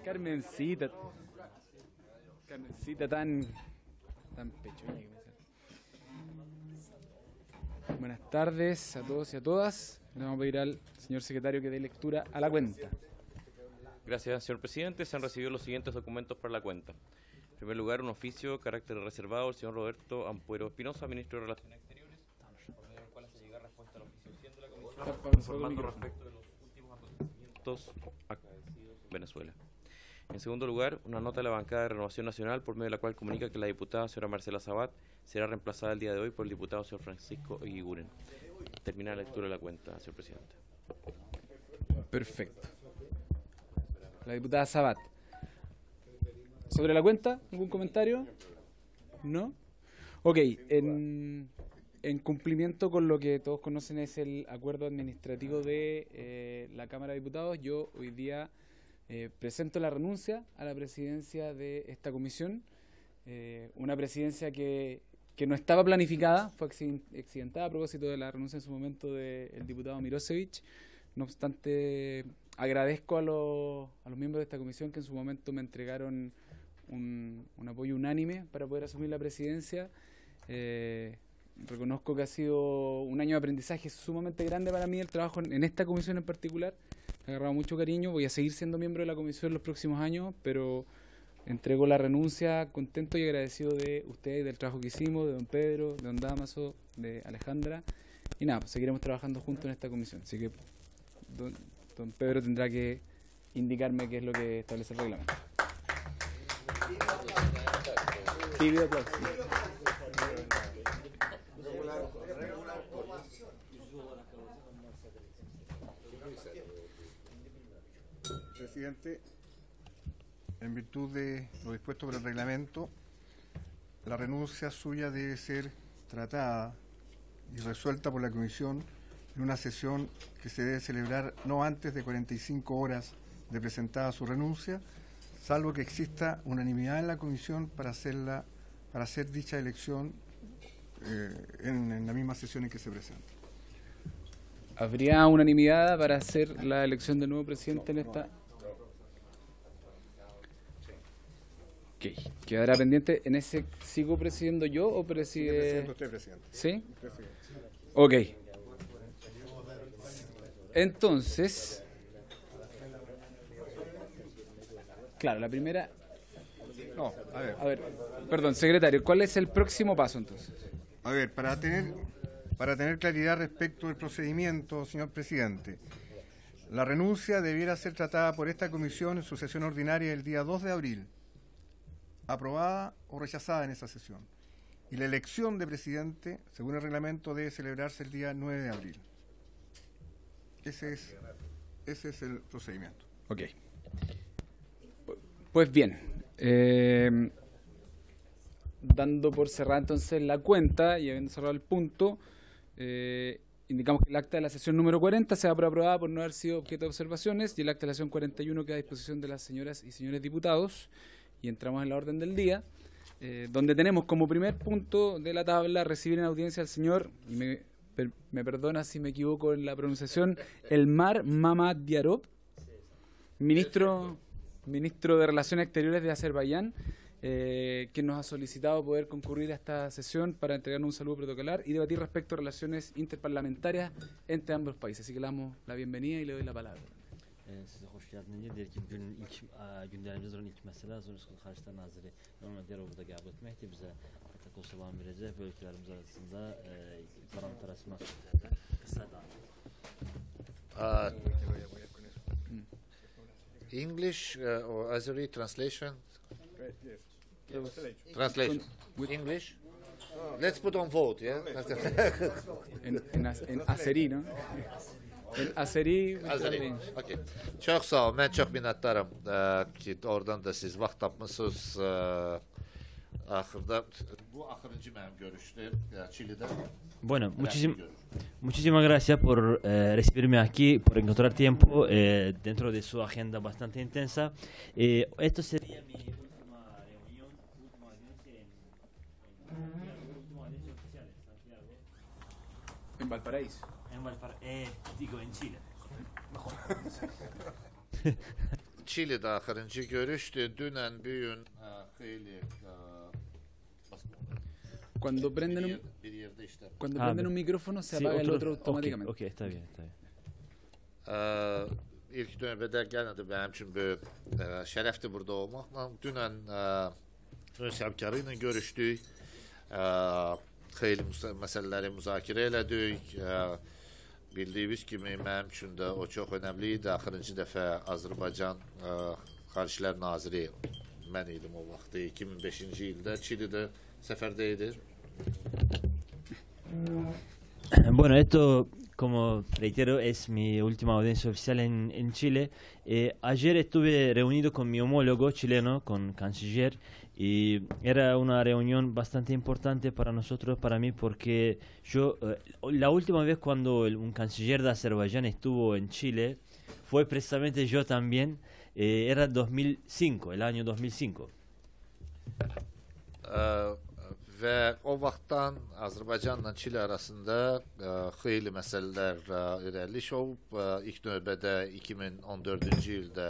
Carmencita. Carmencita tan pechuña. Buenas tardes a todos y a todas. Le vamos a pedir al señor secretario que dé lectura a la cuenta. Gracias, señor presidente. Se han recibido los siguientes documentos para la cuenta. En primer lugar, un oficio de carácter reservado del señor Roberto Ampuero Espinosa, ministro de Relaciones Exteriores, por medio del cual se llega respuesta al oficio 100 de la Comisión, informando respecto de los últimos acontecimientos acaecidos en Venezuela. En segundo lugar, una nota de la bancada de Renovación Nacional, por medio de la cual comunica que la diputada señora Marcela Sabat será reemplazada el día de hoy por el diputado señor Francisco Eguiguren. Termina la lectura de la cuenta, señor presidente. Perfecto. La diputada Sabat. ¿Sobre la cuenta? ¿Algún comentario? ¿No? Ok, en cumplimiento con lo que todos conocen es el acuerdo administrativo de la Cámara de Diputados, yo hoy día presento la renuncia a la presidencia de esta comisión, una presidencia que no estaba planificada, fue accidentada a propósito de la renuncia en su momento del diputado Mirosevich. No obstante, agradezco a los miembros de esta comisión que en su momento me entregaron un apoyo unánime para poder asumir la presidencia. Reconozco que ha sido un año de aprendizaje sumamente grande para mí el trabajo en esta comisión en particular. Me ha agarrado mucho cariño, voy a seguir siendo miembro de la comisión los próximos años, pero entrego la renuncia contento y agradecido de ustedes, del trabajo que hicimos, de don Pedro, de don Damaso, de Alejandra. Y nada, pues seguiremos trabajando juntos en esta comisión. Así que don Pedro tendrá que indicarme qué es lo que establece el reglamento. Presidente, en virtud de lo dispuesto por el reglamento, la renuncia suya debe ser tratada y resuelta por la comisión en una sesión que se debe celebrar no antes de 45 horas de presentada su renuncia, salvo que exista unanimidad en la comisión para hacer dicha elección en la misma sesión en que se presenta. ¿Habría unanimidad para hacer la elección del nuevo presidente en esta? Ok, quedará pendiente. ¿En ese sigo presidiendo yo o preside? Sigue presidiendo usted, presidente. ¿Sí? Presidente. Ok. Entonces, claro, la primera... No, A ver, perdón, secretario, ¿cuál es el próximo paso entonces? A ver, para tener claridad respecto del procedimiento, señor presidente, la renuncia debiera ser tratada por esta comisión en su sesión ordinaria el día 2 de abril, aprobada o rechazada en esa sesión. Y la elección de presidente, según el reglamento, debe celebrarse el día 9 de abril. Ese es el procedimiento. Ok. Pues bien, dando por cerrada entonces la cuenta y habiendo cerrado el punto, indicamos que el acta de la sesión número 40 se da por aprobada por no haber sido objeto de observaciones y el acta de la sesión 41 queda a disposición de las señoras y señores diputados. Y entramos en la orden del día, donde tenemos como primer punto de la tabla recibir en audiencia al señor, y me perdona si me equivoco en la pronunciación, Elmar Mamadiarov, ministro de Relaciones Exteriores de Azerbaiyán, que nos ha solicitado poder concurrir a esta sesión para entregarnos un saludo protocolar y debatir respecto a relaciones interparlamentarias entre ambos países. Así que le damos la bienvenida y le doy la palabra. Size hoş geldiniz. Diğer ki günün ilk gündemimizin ilk mesele Azerbaycan Xarici Naziri Mehmet Yarov'u da qəbul etməkdir. Bizə protokol salam verəcək və ölkələrimiz arasında parlament arasında qısa da. English or Azeri translation? Yes. Translation. English? Let's put on vote, yeah? En Azeri, ¿no? En Azeri. Okay. Çox sağ ol. Mən çox minnətdaram ki, oradan da siz vaxt tapmısınız. Axırda bu axırıncı mənim görüşdür Çilidə. Bueno, muchísimas gracias por recibirme aquí, por encontrar tiempo dentro de su agenda bastante intensa. Esto sería mi última reunión, última audiencia oficial en Santiago. En Valparaíso. Digo, en Chile. Çili'de ahırıncı görüştü. Dünen büyün xeyli Cuando prenden un, bir yerde işte. cuando Ah, prenden bien. un micrófono se Sí, apaga el otro- otro ok, automáticamente. ok, está bien, está bien. İlk növbədə gəlmədi mənim üçün böyük şərəfdir burada olmaqla. Dünən öz həmkarı ilə görüşdük. Xeyli məsələləri müzakirə elədik. Bildiyiniz kimi mənim üçün də o çox önəmli idi. Axırıncı dəfə Azərbaycan Xaricilər Naziri mən idim o vaxtı. 2005-ci ildə Çilidə səfərdə idi. Bueno, esto, como reitero, es mi última audiencia oficial en Chile. Ayer estuve reunido con mi homólogo chileno, con canciller, y era una reunión bastante importante para nosotros, para mí, porque yo, la última vez cuando un canciller de Azerbaiyán estuvo en Chile, fue precisamente yo también, era 2005, el año 2005. Və o vaxtdan Azərbaycanla Çili arasında xeyli məsələlər irəliş olub. İlk növbədə 2014-cü ildə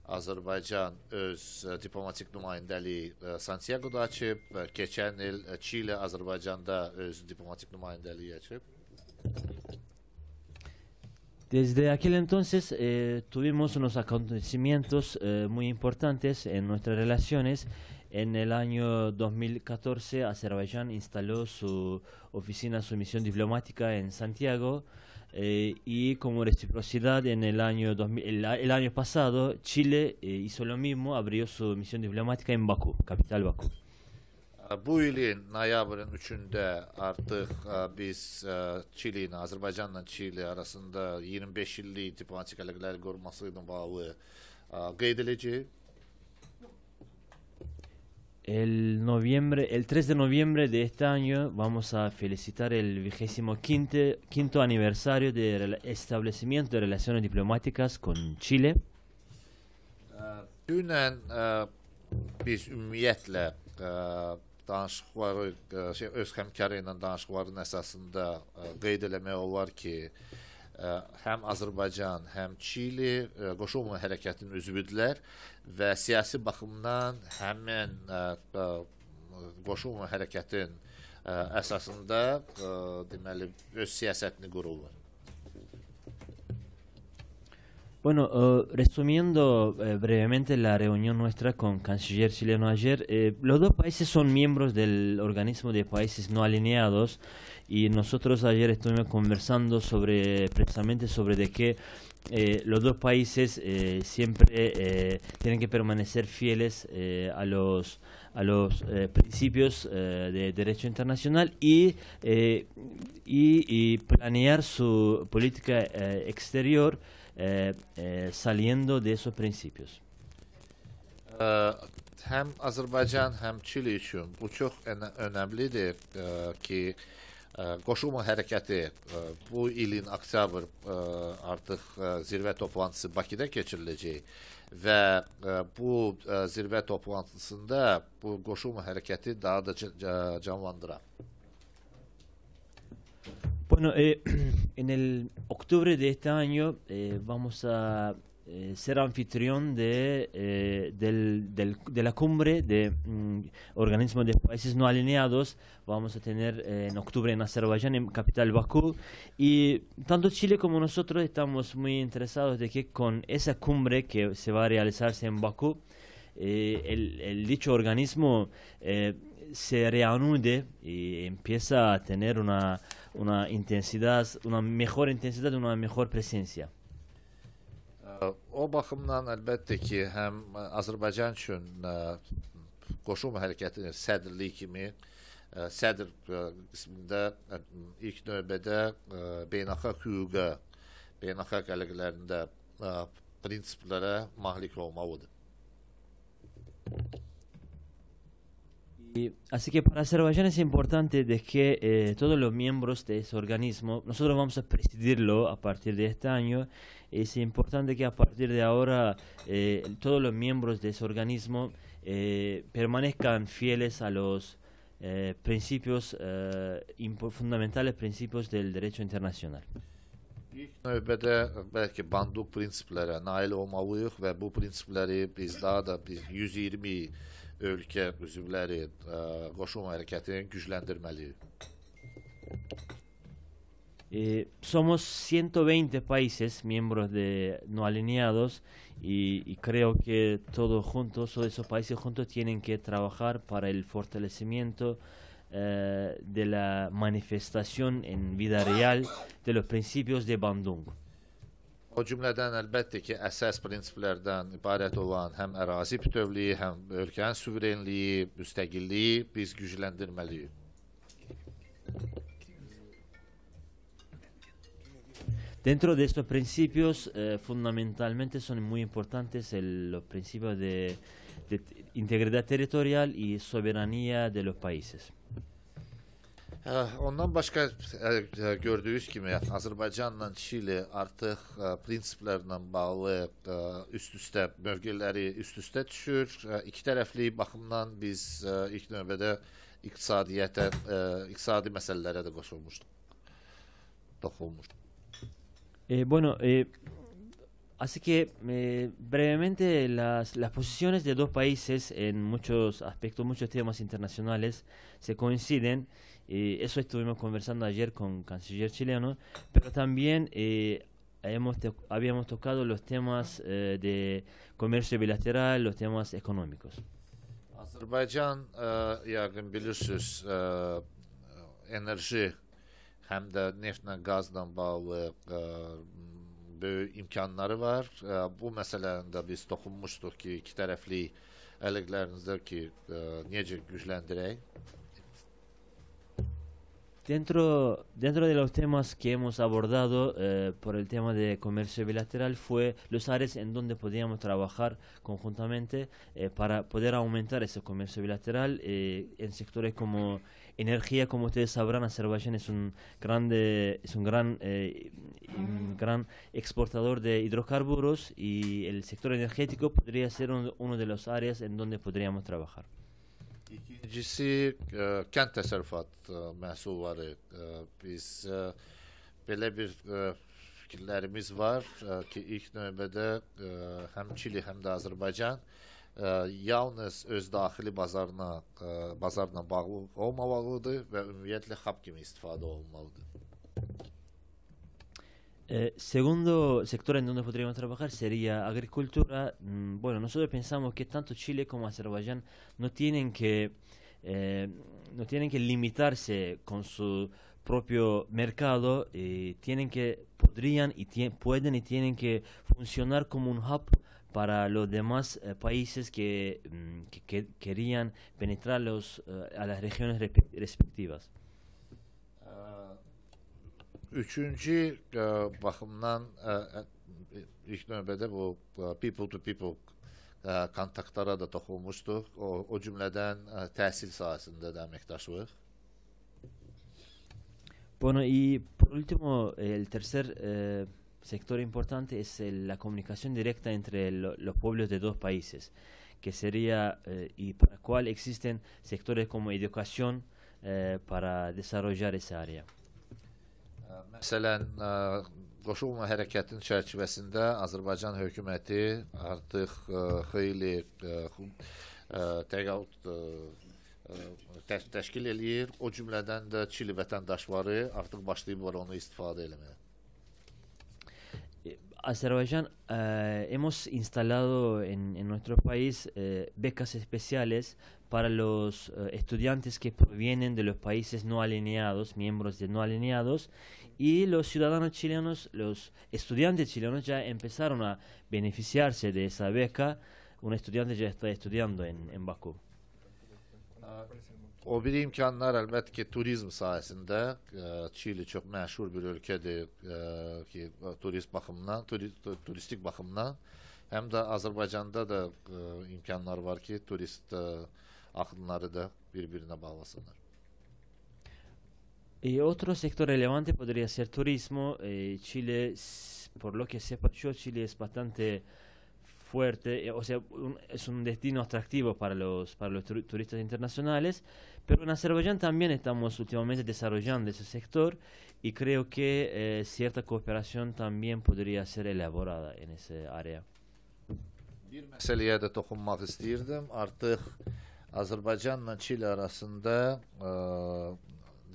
Azərbaycan öz diplomatik nümayəndəliyi Santiago'da açıb. Keçən il Çili Azərbaycanda öz diplomatik nümayəndəliyi açıb. Desde aquel entonces tuvimos unos acontecimientos muy importantes en nuestras relaciones. En el año 2014, Azerbaiyán instaló su oficina, su misión diplomática en Santiago, y como reciprocidad en el año el año pasado, Chile hizo lo mismo, abrió su misión diplomática en Bakú, capital Bakú. Bu ilin noyabrın 3-də artıq biz Çili ilə, Azərbaycanla Çili arasında 25 illik diplomatik əlaqələr qurması ilə bağlı qeyd ediləcək. El 3 de noviembre de este año vamos a felicitar el 25º aniversario del establecimiento de relaciones diplomáticas con Chile. Dünən biz ümumiyyətlə danışıqları, öz həmkarı ilə danışıqların əsasında qeyd eləmək olar ki, həm Azərbaycan, həm Çili qoşulma hərəkətinin üzvüdülər və siyasi baxımdan həmin qoşulma hərəkətin əsasında deməli öz siyasətini qururlar. Bueno, resumiendo brevemente la reunión nuestra con canciller chileno ayer, los dos países son miembros del organismo de países no alineados, y nosotros ayer estuvimos conversando precisamente sobre de que los dos países siempre tienen que permanecer fieles a los principios de derecho internacional y planear su política exterior saliendo de esos principios. Həm Azərbaycan, həm Çili üçün bu çox önəmlidir ki, qoşulma hərəkəti bu ilin oktyabr artıq zirvə toplantısı Bakıda keçiriləcək və bu zirvə toplantısında bu qoşulma hərəkəti daha da canlandırar. Bueno, en el octubre de este año vamos a ser anfitrión de la cumbre de organismos de países no alineados. Vamos a tener en octubre en Azerbaiyán, en capital Bakú, y tanto Chile como nosotros estamos muy interesados de que con esa cumbre que se va a realizarse en Bakú, el dicho organismo se reanude y empieza a tener una intensidad, una mejor intensidad, una mejor presencia. O baxımdan əlbəttə ki, həm Azərbaycan üçün qoşulma hərəkətinin sədrliyi kimi sədr qismində ilk növbədə beynəlxalq hüquqa, beynəlxalq əlaqələrində prinsiplərə malik olmalıdır. Así que para Azerbaiyán es importante de que todos los miembros de ese organismo, nosotros vamos a presidirlo a partir de este año, es importante que a partir de ahora todos los miembros de ese organismo permanezcan fieles a los principios fundamentales, principios del derecho internacional. İlk növbədə bəlkə Bandung prinsiplərə nail olmalıyıq və bu prinsipləri biz daha da 120 ölkə üzvləri qoşulma hərəkətini gücləndirməliyik. Somos 120 países miembros de no alineados y creo que todos juntos, todos esos países juntos tienen que trabajar para el fortalecimiento de la manifestación en vida real de los principios de Bandung. O cümlədən əlbəttə ki, əsas prinsiplərdən ibarət olan həm ərazi bütövlüyü, həm ölkənin suverenliyi, müstəqilliyi biz gücləndirməliyik. Dentro de estos principios, fundamentalmente son muy importantes los principios de integridad territorial y soberanía de los países. Ondan başqa gördüyünüz kimi Azərbaycanla Çili artıq prinsiplərlə bağlı üst-üstə mövqeləri üst-üstə düşür. İki tərəfli baxımdan biz ilk növbədə iqtisadi məsələlərə də toxunmuşduq. Bueno, así que brevemente las posiciones de dos países en muchos aspectos, muchos temas internacionales se coinciden. Eso estuvimos conversando ayer con el canciller chileno, pero también habíamos tocado los temas de comercio bilateral, los temas económicos. Azərbaycan yəqin bilirsiniz enerji həm də neftlə, qazla bağlı böyük imkanları var. Bu məsələndə biz toxunmuşduq ki, iki tərəfli əlaqələrimizdə ki, necə gücləndirək. Dentro de los temas que hemos abordado por el tema de comercio bilateral fue los áreas en donde podíamos trabajar conjuntamente para poder aumentar ese comercio bilateral en sectores como energía. Como ustedes sabrán, Azerbaiyán es un gran exportador de hidrocarburos y el sector energético podría ser uno de las áreas en donde podríamos trabajar. İkincisi, kənd təsərrüfat məhsulları. Biz belə bir fikirlərimiz var ki, ilk növbədə həm Çili, həm də Azərbaycan yalnız öz daxili bazarla bağlı olmamalıdır və ümumiyyətlə hub kimi istifadə olunmalıdır. Segundo sector en donde podríamos trabajar sería agricultura. Bueno, nosotros pensamos que tanto Chile como Azerbaiyán no tienen que limitarse con su propio mercado, pueden y tienen que funcionar como un hub para los demás países que querían penetrar a las regiones respectivas. Üçüncü baxımdan ilk növbədə bu people to people kontaktlara da toxunmuşduq. O cümlədən təhsil sahəsində də əməkdaşlıq. Bueno, y por último, el tercer sector importante es la comunicación directa entre los pueblos de dos países, que sería, y para el cual existen sectores como educación para desarrollar esa área. Məsələn, qoşulma hərəkətin çərçivəsində Azərbaycan hökuməti artıq xeyli təşkil eləyir. O cümlədən də Çili vətəndaşları artıq başlayıblar onu istifadə eləməyə. Azerbaiyán, hemos instalado en nuestro país becas especiales para los estudiantes que provienen de los países no alineados, miembros de no alineados, y los ciudadanos chilenos, los estudiantes chilenos ya empezaron a beneficiarse de esa beca. Un estudiante ya está estudiando en Bakú. O bir imkanlar əlbəttə ki, turizm sahəsində Çili çox məşhur bir ölkədir ki, turistik baxımdan. Həm də Azərbaycanda da imkanlar var ki, turist axınları da bir-birinə bağlasınlar. Y otro sector relevante podría ser turismo. Chile, por lo que sepa yo, Chile es bastante fuerte, o sea, es un destino atractivo para los turistas internacionales, pero en Azerbaiyán también estamos últimamente desarrollando ese sector y creo que cierta cooperación también podría ser elaborada en ese área. Bir meseleye de dokunmak istirdim. Artık Azerbaycanla Çili arasında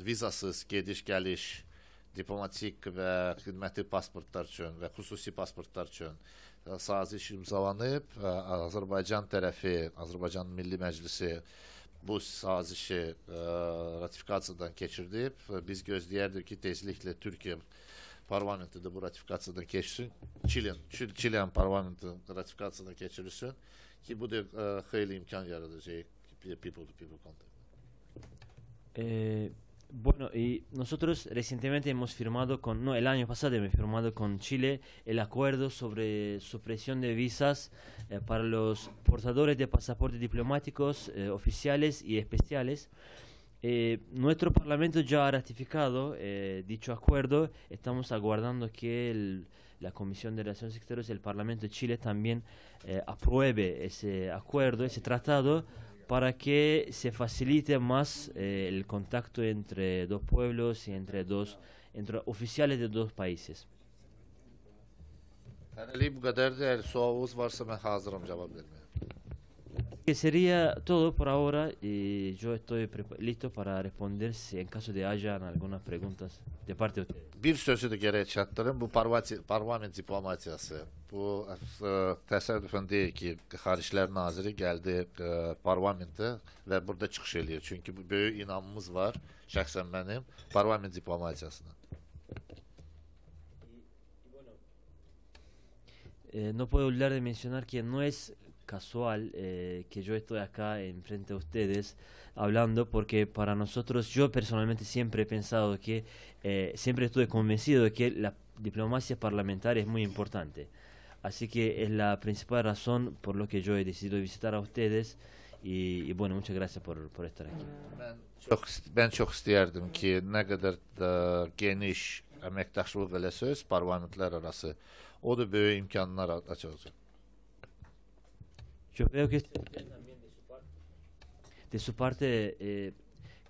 vizasız gediş-gəliş diplomatik və xidməti pasportlar üçün və xüsusi pasportlar üçün saziş imzalanıb. Azərbaycan tərəfi, Azərbaycan Milli Məclisi bu sazişi ratifikasiyadan keçirdib. Biz gözləyərdik ki, tezliklə Türkiyə parlamenti de bu ratifikasyyadan geçsin. Çile'nin parlamenti ratifikasyyadan geçirilsin ki bu da hayli imkan yaratacak people to people contact. Bueno, y nosotros recientemente hemos firmado el año pasado hemos firmado con Chile el acuerdo sobre supresión de visas para los portadores de pasaportes diplomáticos oficiales y especiales. Nuestro Parlamento ya ha ratificado dicho acuerdo. Estamos aguardando que la Comisión de Relaciones Exteriores del Parlamento de Chile también apruebe ese acuerdo, ese tratado, para que se facilite más el contacto entre dos pueblos y entre oficiales de dos países. Bu kadar değerli soğuğunuz varsa ben hazırım cevap vermeye. Que sería todo por ahora y yo estoy listo para responder si en caso de hayan algunas preguntas de parte de ustedes. Bir sözü de geriye çatdırım. Bu parlament diplomatiyası. Bu təsadüfən deyil ki, Xariclər Naziri gəldi parlamentə və burada çıxış eləyir. Çünki bu böyük inamımız var, şəxsən mənim, parlament diplomatiyasına. No puedo olvidar de mencionar que no es casual que yo estoy acá enfrente de ustedes hablando, porque para nosotros, yo personalmente siempre he pensado que, siempre estuve convencido de que la diplomacia parlamentaria es muy importante. Así que es la principal razón por lo que yo he decidido visitar a ustedes y bueno, muchas gracias por estar aquí. Ben çok istəyərdim ki, nə qədər geniş əməkdaşlıq eləsəz parlamentlər arası, o da böyük imkanlar açacaq. Yo veo que de su parte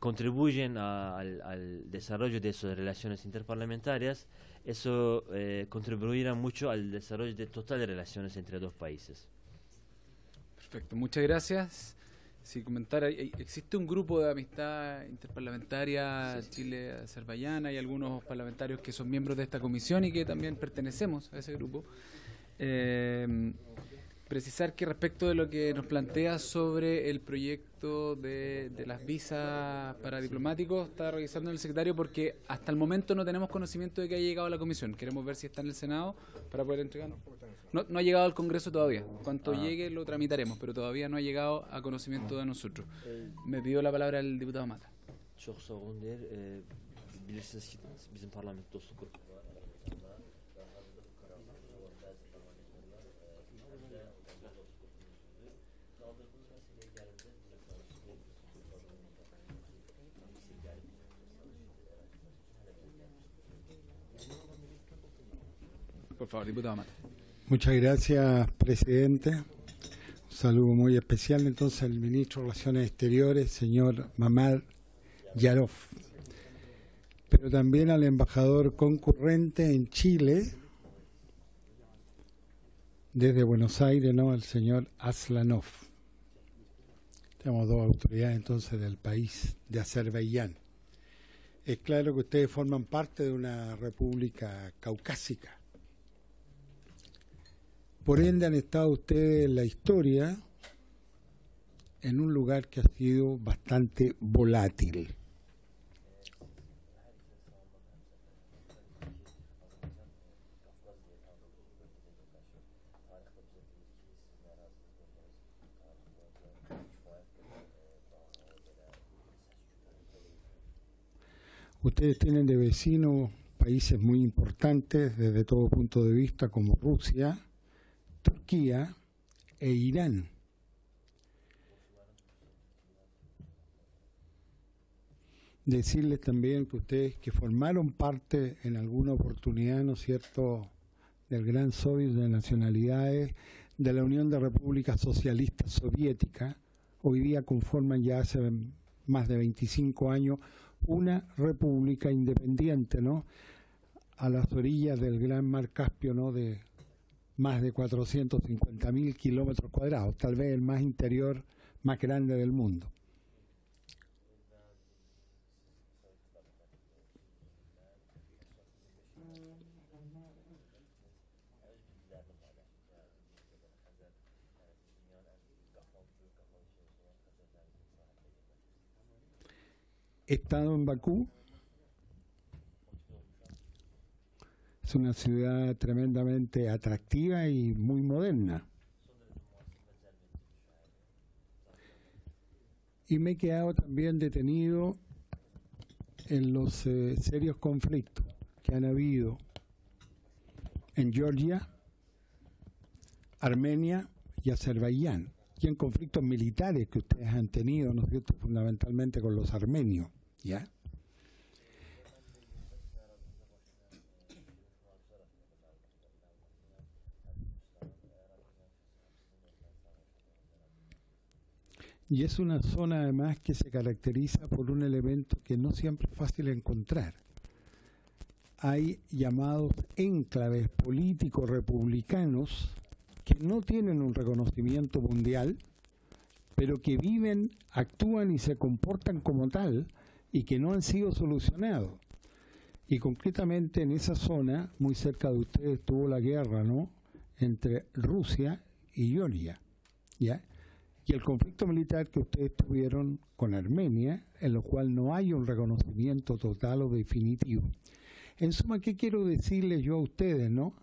contribuyen al desarrollo de esas relaciones interparlamentarias. Eso contribuirá mucho al desarrollo total de relaciones entre dos países. Perfecto, muchas gracias. Si comentar, existe un grupo de amistad interparlamentaria Chile-Azerbaiyán. Hay algunos parlamentarios que son miembros de esta comisión y que también pertenecemos a ese grupo. Precisar que respecto de lo que nos plantea sobre el proyecto de las visas para diplomáticos, está revisando el secretario porque hasta el momento no tenemos conocimiento de que haya llegado a la comisión. Queremos ver si está en el Senado para poder entregarlo. No ha llegado al Congreso todavía. Cuando llegue lo tramitaremos, pero todavía no ha llegado a conocimiento de nosotros. Me pidió la palabra el diputado Mata. Çok sağ olun der. Bilirsiniz ki bizim parlamento dostluk grubu var. Por favor, diputado Mata. Muchas gracias, presidente. Un saludo muy especial entonces al ministro de Relaciones Exteriores, señor Mamad Yarov, pero también al embajador concurrente en Chile, desde Buenos Aires, ¿no?, el señor Aslanov. Tenemos dos autoridades entonces del país de Azerbaiyán. Es claro que ustedes forman parte de una república caucásica. Por ende han estado ustedes en la historia en un lugar que ha sido bastante volátil. Ustedes tienen de vecinos países muy importantes desde todo punto de vista como Rusia, Turquía e Irán. Decirles también que ustedes que formaron parte en alguna oportunidad, ¿no es cierto?, del Gran Soviet de Nacionalidades de la Unión de Repúblicas Socialistas Soviéticas, hoy día conforman ya hace más de 25 años una república independiente, ¿no?, a las orillas del gran mar Caspio, ¿no?, de más de 450.000 kilómetros cuadrados, tal vez el más interior, más grande del mundo. He estado en Bakú. Es una ciudad tremendamente atractiva y muy moderna. Y me he quedado también detenido en los serios conflictos que han habido en Georgia, Armenia y Azerbaiyán, y en conflictos militares que ustedes han tenido, ¿no es cierto?, fundamentalmente con los armenios, ¿ya? Y es una zona además que se caracteriza por un elemento que no siempre es fácil encontrar. Hay llamados enclaves políticos republicanos que no tienen un reconocimiento mundial, pero que viven, actúan y se comportan como tal y que no han sido solucionados. Y concretamente en esa zona, muy cerca de ustedes, estuvo la guerra, ¿no?, entre Rusia y Georgia, ¿ya? Y el conflicto militar que ustedes tuvieron con Armenia, en lo cual no hay un reconocimiento total o definitivo. En suma, ¿qué quiero decirles yo a ustedes, no?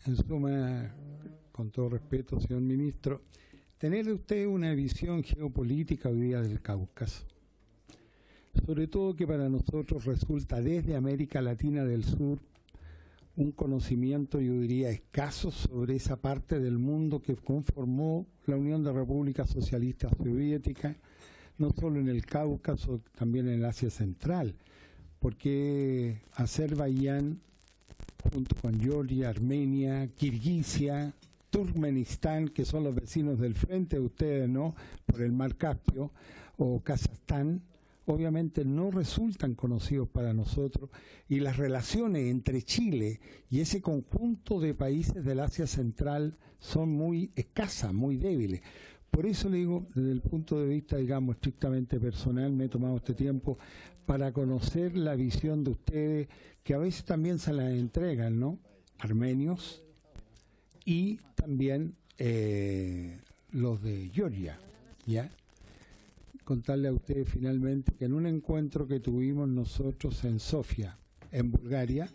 En suma, con todo respeto, señor ministro, tener usted una visión geopolítica hoy día del Cáucaso, sobre todo que para nosotros resulta desde América Latina del Sur un conocimiento, yo diría, escaso sobre esa parte del mundo que conformó la Unión de Repúblicas Socialistas Soviéticas, no solo en el Cáucaso, también en el Asia Central, porque Azerbaiyán, junto con Georgia, Armenia, Kirguisia, Turkmenistán, que son los vecinos del frente de ustedes, ¿no?, por el mar Caspio, o Kazajstán, obviamente no resultan conocidos para nosotros, y las relaciones entre Chile y ese conjunto de países del Asia Central son muy escasas, muy débiles. Por eso le digo, desde el punto de vista, digamos, estrictamente personal, me he tomado este tiempo para conocer la visión de ustedes, que a veces también se la entregan, ¿no?, armenios y también los de Georgia, ¿ya? Contarle a ustedes finalmente que en un encuentro que tuvimos nosotros en Sofía, en Bulgaria,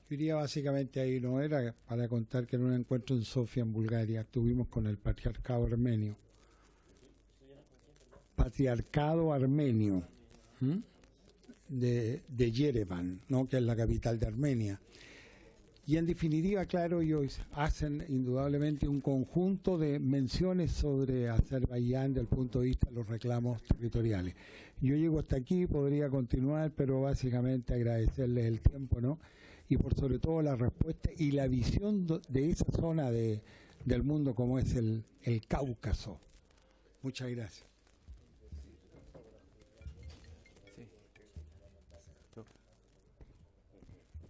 yo iría básicamente ahí, no era para contar que en un encuentro en Sofía, en Bulgaria, estuvimos con el patriarcado armenio. Patriarcado armenio, de Yerevan, ¿no?, que es la capital de Armenia. Y en definitiva, claro, ellos hacen indudablemente un conjunto de menciones sobre Azerbaiyán desde el punto de vista de los reclamos territoriales. Yo llego hasta aquí, podría continuar, pero básicamente agradecerles el tiempo, ¿no?, y por sobre todo la respuesta y la visión de esa zona del mundo como es el Cáucaso. Muchas gracias. Sí.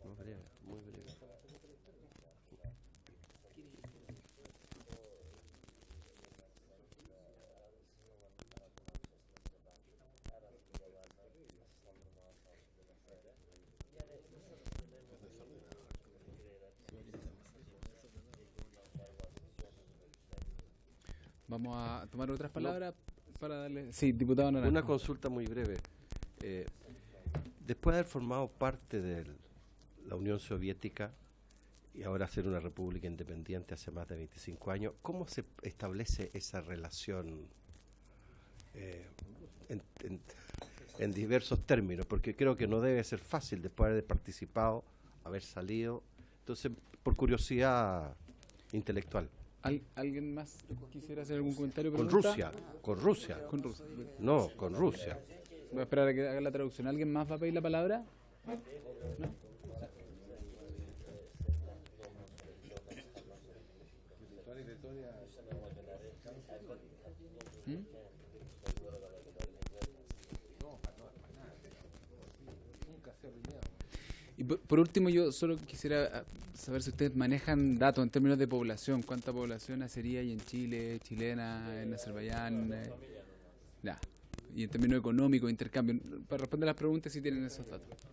Muy breve, muy breve. Vamos a tomar otras palabras para darle... Sí, diputado Naranjo. Una consulta muy breve. Después de haber formado parte de la Unión Soviética y ahora ser una república independiente hace más de 25 años, ¿cómo se establece esa relación en diversos términos? Porque creo que no debe ser fácil después de haber participado, haber salido. Entonces, por curiosidad intelectual. ¿Alguien más quisiera hacer algún comentario? Con pregunta? Rusia, con Rusia. Con Rusia. No, con Rusia. Voy a esperar a que haga la traducción. ¿Alguien más va a pedir la palabra? ¿No? ¿Mm? Y por último, yo solo quisiera saber si ustedes manejan datos en términos de población. ¿Cuánta población sería ahí en Chile, chilena, en Azerbaiyán? Ya. Y en términos económicos, intercambio. Para responder las preguntas, si tienen esos datos. Por favor.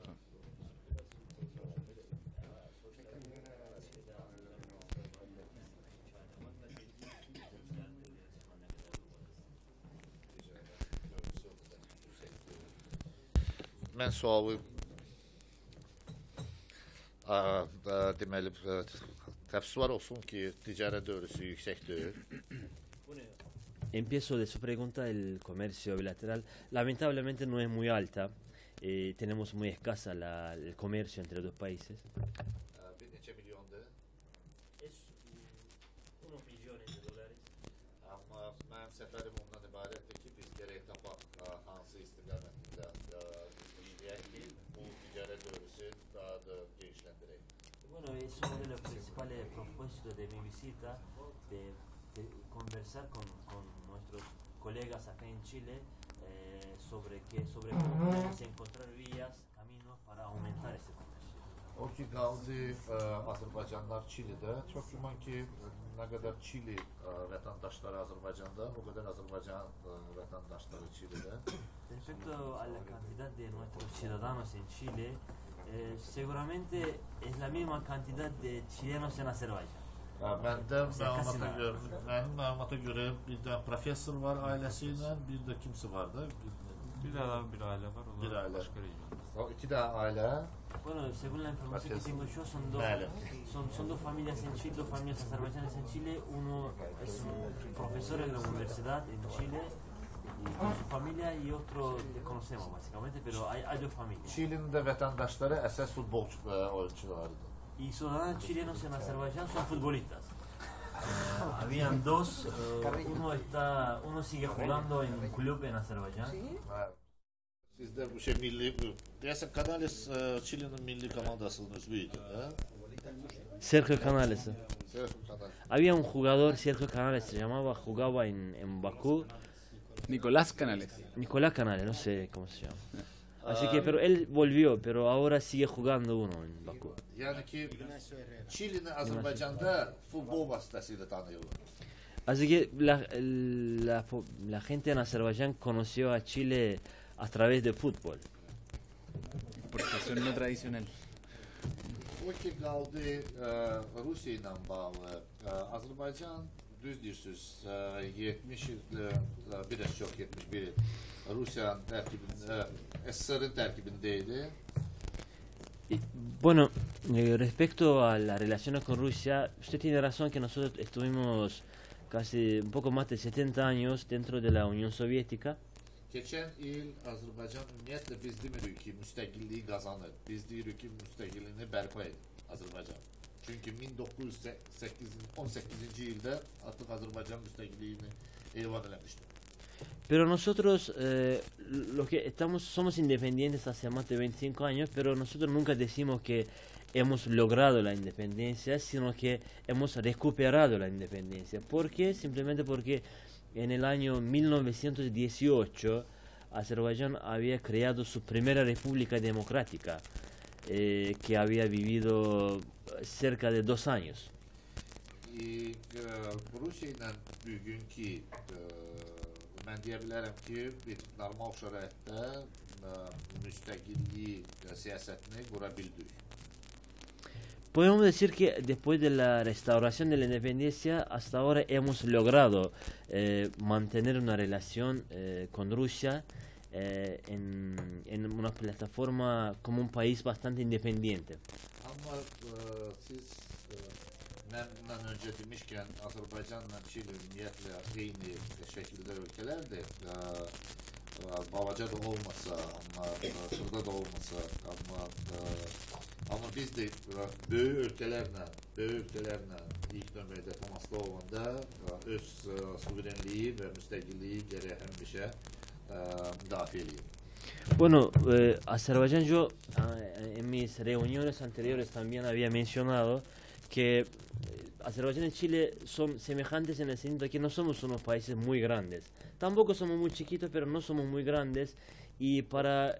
Mən sualı deməli təfsir olsun ki, ticarət dövrüsü yüksək deyil. Empiezo de su pregunta, el comercio bilateral lamentablemente no es muy alta. Tenemos muy escasa el comercio entre los dos países. Bir neçə milyondur. Es unos millones de dólares. Amma mənim səfərim ondan ibarətdir ki, biz gərək tapaq hansı istiqamətdə işləyək ki, bu ticarət dövrüsü daha da genişləndirək. Bueno, es uno de los principales propósitos de mi visita, de conversar con nuestros colegas acá en Chile sobre cómo podemos encontrar vías, caminos para aumentar ese comercio. O ki qaldı Azərbaycanlar Çilidə. Çox güman ki, nə qədər Çili vətəndaşları Azərbaycanda, o qədər Azərbaycan vətəndaşları Çilidə. Respecto a la cantidad de nuestros ciudadanos en Chile, seguramente es la misma cantidad de chilenos en Azerbaiyán. Mənim məlumata görə bir də professor var ailəsi ilə, bir də kimsə var da. Bir aile var. Bir aile. Başka regionda. O iki də ailə. Bueno, según la información que tengo yo, Vale. son dos familias en Chile, dos familias azerbaiyanas en Chile. Uno es un profesor en la universidad en Chile y con su familia, y otro desconocemos básicamente, pero hay dos familias. Çilinin də vətəndaşları əsas futbol oyuncularıdır. Y ciudadanos chilenos en Azerbaiyán son futbolistas. Habían dos, uno sigue jugando en un club en Azerbaiyán. Siz de bu milli, deyəsən Canales Çilinin milli komandasının üzvüydü, hə? Sergio Canales. Sergio Canales. Había un jugador, Sergio Canales se llamaba, jugaba en Bakú. Nicolás Canales. Nicolás Canales, no sé cómo se llama. Así que, pero él volvió, pero ahora sigue jugando uno en Bakú. Yəni ki, Çilini Azərbaycanda futbol vasitəsilə tanıyırlar. Así que la gente en Azerbaiyán conoció a Chile a través de fútbol. Importación no tradicional. O ki qaldı Rusiya ilə bağlı. Azərbaycan düz deyirsiniz, 70 il, biraz çox 71 il Rusiyanın tərkibində, SSR'ın tərkibindəydi. Bueno, respecto a la relación con Rusia, usted tiene razón que nosotros estuvimos casi un poco más de 70 años dentro de la Unión Soviética. Keçən il Azərbaycan ümumiyyətlə biz demirik ki, müstəqilliyi qazanır. Biz deyirik ki, müstəqilliyini bərpa edir Azərbaycan. Çünki 1918-ci ildə artıq Azərbaycan müstəqilliyini elan eləmişdi. Pero nosotros, los que somos independientes hace más de 25 años, pero nosotros nunca decimos que hemos logrado la independencia, sino que hemos recuperado la independencia. ¿Por qué? Simplemente porque en el año 1918 Azerbaiyán había creado su primera república democrática, que había vivido cerca de 2 años. Rusiya ilə bugünkü mən deyə bilərəm ki, bir normal şəraitdə müstəqillik siyasətini qura bildik. Podemos decir que después de la restauración de la independencia, hasta ahora hemos logrado mantener una relación con Rusia en una plataforma como un país bastante independiente. Ama siz bundan önce demişken Azerbaycan'la Çili niyetle aynı şekilde ülkelerdi. Babaca da olmasa ama şurada da olmasa ama biz de büyük ülkelerle ilk nömrede temaslı olanda öz suverenliği ve müstakilliği gereken bir şey müdafaa ediyor. Bueno, Azerbaiyán, yo en mis reuniones anteriores también había mencionado que Azerbaiyán y Chile son semejantes en el sentido de que no somos unos países muy grandes. Tampoco somos muy chiquitos, pero no somos muy grandes. Y para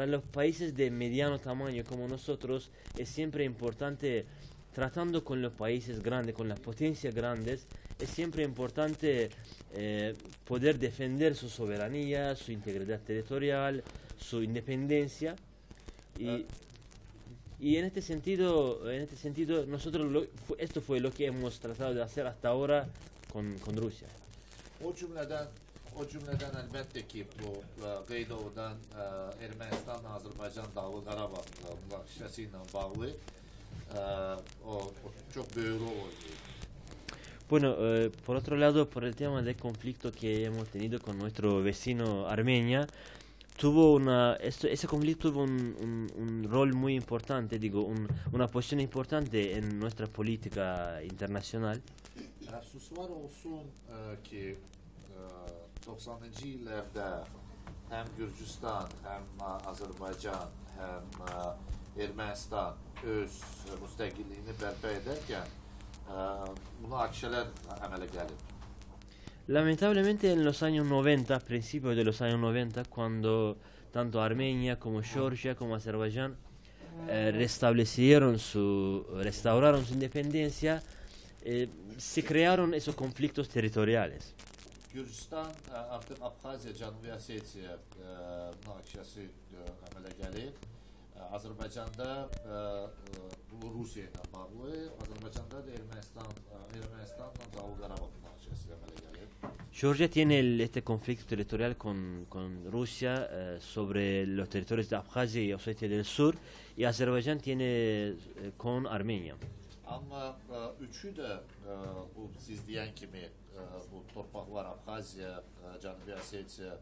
los países de mediano tamaño como nosotros, es siempre importante, tratando con los países grandes, con las potencias grandes, es siempre importante poder defender su soberanía, su integridad territorial, su independencia. Y en este sentido nosotros esto fue lo que hemos tratado de hacer hasta ahora con Rusia. O cümleden elbette ki bu Qeydoğu'dan Ermənistanla Azərbaycan Dağlıq Qarabağ münaqişəsiyle bağlı o çok büyük rol oynuyor. Bueno, por otro lado, por el tema del conflicto que hemos tenido con nuestro vecino Armenia, ese conflicto tuvo un rol muy importante, una posición importante en nuestra política internacional. Əfsuslar olsun ki 90'lı yıllarda hem Gürcistan, hem Azerbaycan, hem Ermənistan öz müstəqilliyini bərpa edərkən münaqişələr əmələ gəlib. Lamentablemente en los años 90, principios de los años 90, cuando tanto Armenia como Georgia como Azerbaiyán restauraron su independencia, se crearon esos conflictos territoriales. Gürcistan artıq Abxaziya, Cənubi Osetiya münaqişəsi əmələ gəlib. Azərbaycanda Rusiya ilə bağlı, Azərbaycanda da Ermənistanla Dağlıq Qarabağ münaqişəsi əmələ gəlib. Georgia tiene este conflicto territorial con Rusia sobre los territorios de Abjasia y Osetia del Sur, y Azerbaiyán tiene con Armenia. Amma üçü də bu siz deyən kimi bu torpaqlar Abxaziya, Cənubi Osetiya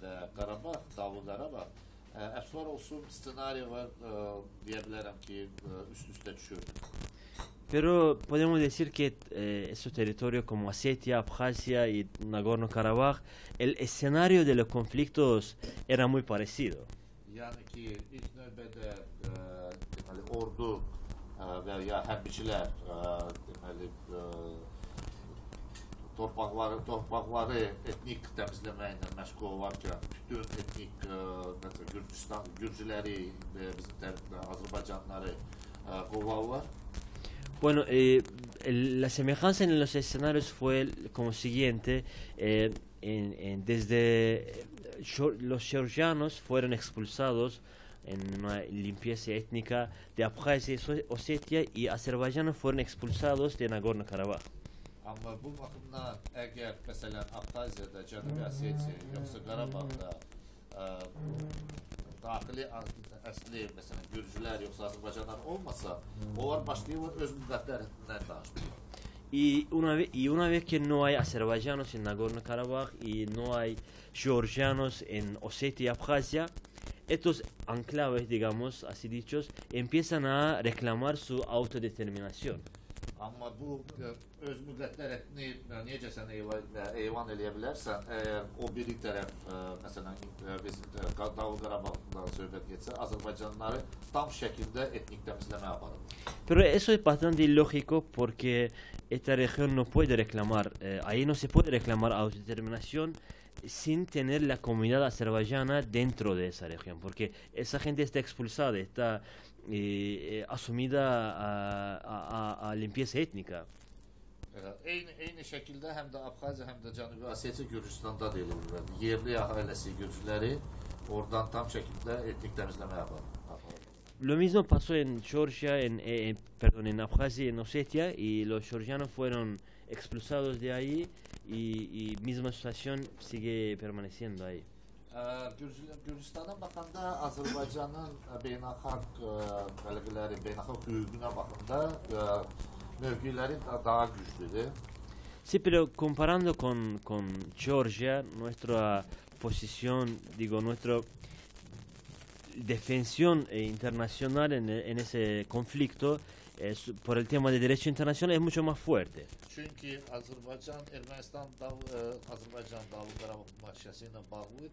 və Qarabağ, Dağlıq Qarabağ əfsuslar olsun ssenari var deyə bilərəm ki üst-üstə düşür. Pero podemos decir que esos territorios como Osetia, Abjasia y Nagorno-Karabaj, el escenario de los conflictos era muy parecido. Yəni ki ilk növbədə deməli ordu və ya hərbiçilər deməli torpaqları etnik təmizləməklə məşğul olarkən bütün etnik Gürcistan Gürcüləri və bizim Azərbaycanlıları qovurlar. Bueno, la semejanza en los escenarios fue como siguiente. Desde los georgianos fueron expulsados en una limpieza étnica de Abjasia y Osetia, y azerbaiyanos fueron expulsados de Nagorno-Karabaj. Amma bu baxımdan əgər məsələn Abxaziyada, Cənubi Osetiya yoxsa Qarabağda daxili əsli məsələn Gürcülər yoxsa Azərbaycanlar olmasa, onlar başlayırlar öz müqəddərindən danışmağa. Y una vez que no hay azerbaiyanos en Nagorno-Karabaj y no hay georgianos en Osetia y Abjasia, estos enclaves, digamos, así dichos, empiezan a reclamar su autodeterminación. Amma bu öz müqəddərini necə sən eyvan eləyə bilərsən, əgər o biri tərəf, məsələn, biz Dağlıq Qarabağdan söhbət getsə, Azərbaycanlıları tam şəkildə etnik təmizləmə aparır. Pero eso es bastante ilógico porque esta región no puede reclamar, ahí no se puede reclamar autodeterminación sin tener la comunidad azerbaiyana dentro de esa región, porque esa gente está expulsada, está asumida a limpieza étnica. Eyni şəkildə həm də Abxaziya, həm də Cənubi Osetiya Gürcistanda da elə olur. Yerli ailəsi Gürcüləri oradan tam şəkildə etnik təmizləmə aparır. Lo mismo pasó en Georgia, en Abjasia y en Osetia, y los georgianos fueron expulsados de ahí y misma situación sigue permaneciendo ahí. Gürcistan'a bakanda Azərbaycanın beynəlxalq bələdləri, beynəlxalq hüququna baxanda mövqeləri daha güclüdür. Sí, pero comparando con Georgia, nuestra posición, digo, nuestra defensión internacional en ese conflicto por el tema de derecho internacional es mucho más fuerte. Çünki Azərbaycan Dağlıq Qarabağ münaqişəsi ilə bağlı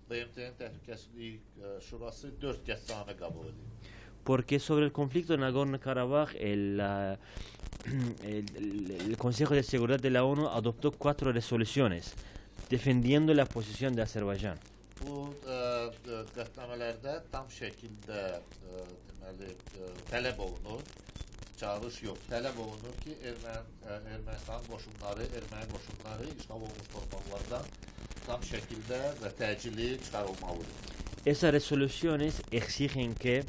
BMT-nin Təhlükəsizlik Şurası 4 qətnamə qəbul edib. Porque sobre el conflicto de Nagorno-Karabaj, el Consejo de Seguridad de la ONU adoptó 4 resoluciones defendiendo la posición de Azerbaycan. Bu qətnamələrdə tam şəkildə deməli tələb olunur, çağırış yox, tələb olunur ki, Ermənistan qoşunları, erməni qoşunları işğal olunmuş torpaqlardan tam şəkildə və təcili çıxarılmalıdır. Esas resoluciones exigen que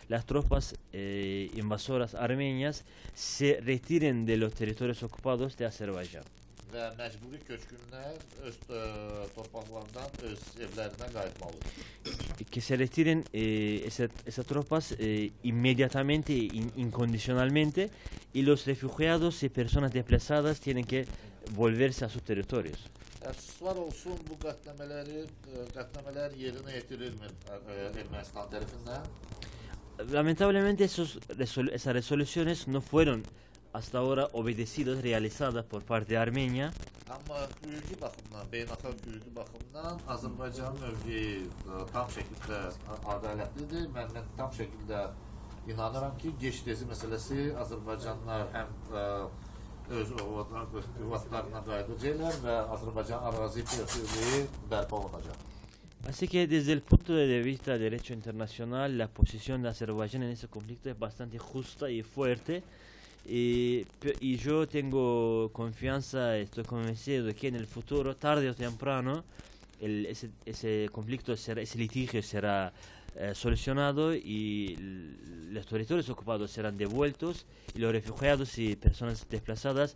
las tropas invasoras armenias se retiren de los territorios ocupados de Azerbaycan. Və məcburi köçkünlər öz torpaqlarından öz evlərinə qayıtmalıdır. Que se retiren esas tropas inmediatamente, incondicionalmente, y los refugiados y personas desplazadas tienen que volverse a sus territorios. Əfsuslar olsun, bu qətnamələr yerinə yetirilmir Ermənistan tərəfindən. Lamentablemente esas resoluciones no fueron hasta ahora obedecidas, realizadas por parte de Armenia. Amma hüquqi baxımdan, beynəlxalq hüquqi baxımdan Azərbaycanın mövqeyi tam şəkildə ədalətlidir. Mən tam şəkildə inanıram ki, Geçdezi məsələsi Azərbaycanlılar həm öz vatlarına qayıdacaqlar və Azərbaycan arazi bütövlüyü bərpa olunacaq. Así que desde el punto de vista del derecho internacional, la posición de Azerbaiyán en ese conflicto es bastante justa y fuerte. Y yo tengo confianza, estoy convencido de que en el futuro, tarde o temprano, ese conflicto, ese litigio será solucionado y los territorios ocupados serán devueltos y los refugiados y personas desplazadas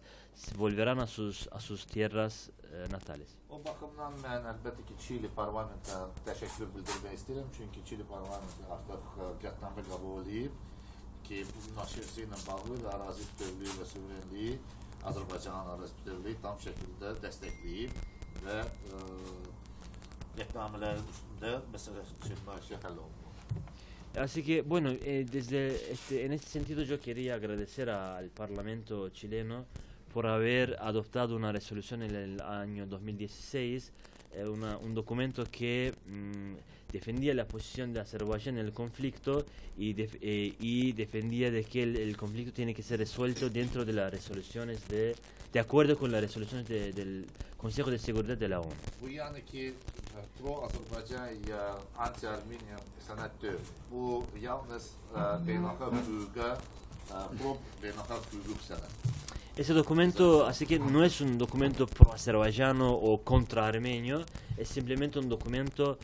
volverán a sus tierras natales. O baxımdan mən əlbəttə ki, Çili parlamentinə təşəkkür bildirmək istəyirəm. Çünki Çili parlamenti artıq qətnamə qəbul edib ki, bu münaqişəsi ilə bağlı və ərazi bütövlüyü və suverenliyi Azərbaycanın ərazi bütövlüyü tam şəkildə dəstəkləyib və qətnamələrin üstündə münaqişə həll olunur. Así que, bueno, en este sentido yo quería agradecer al Parlamento chileno por haber adoptado una resolución en el año 2016, un documento que defendía la posición de Azerbaiyán en el conflicto y defendía de que el conflicto tiene que ser resuelto dentro de las resoluciones de acuerdo con las resoluciones del Consejo de Seguridad de la ONU. Bu yani ki pro-Azərbaycan ya anti-Armeniya sənəd deyil. Bu yalnız beynəlxalq hüquqa, pro-beynəlxalq hüquq sənəd. Ese documento, así que no es un documento pro-azerbaiyano o contra-armenio, es simplemente un documento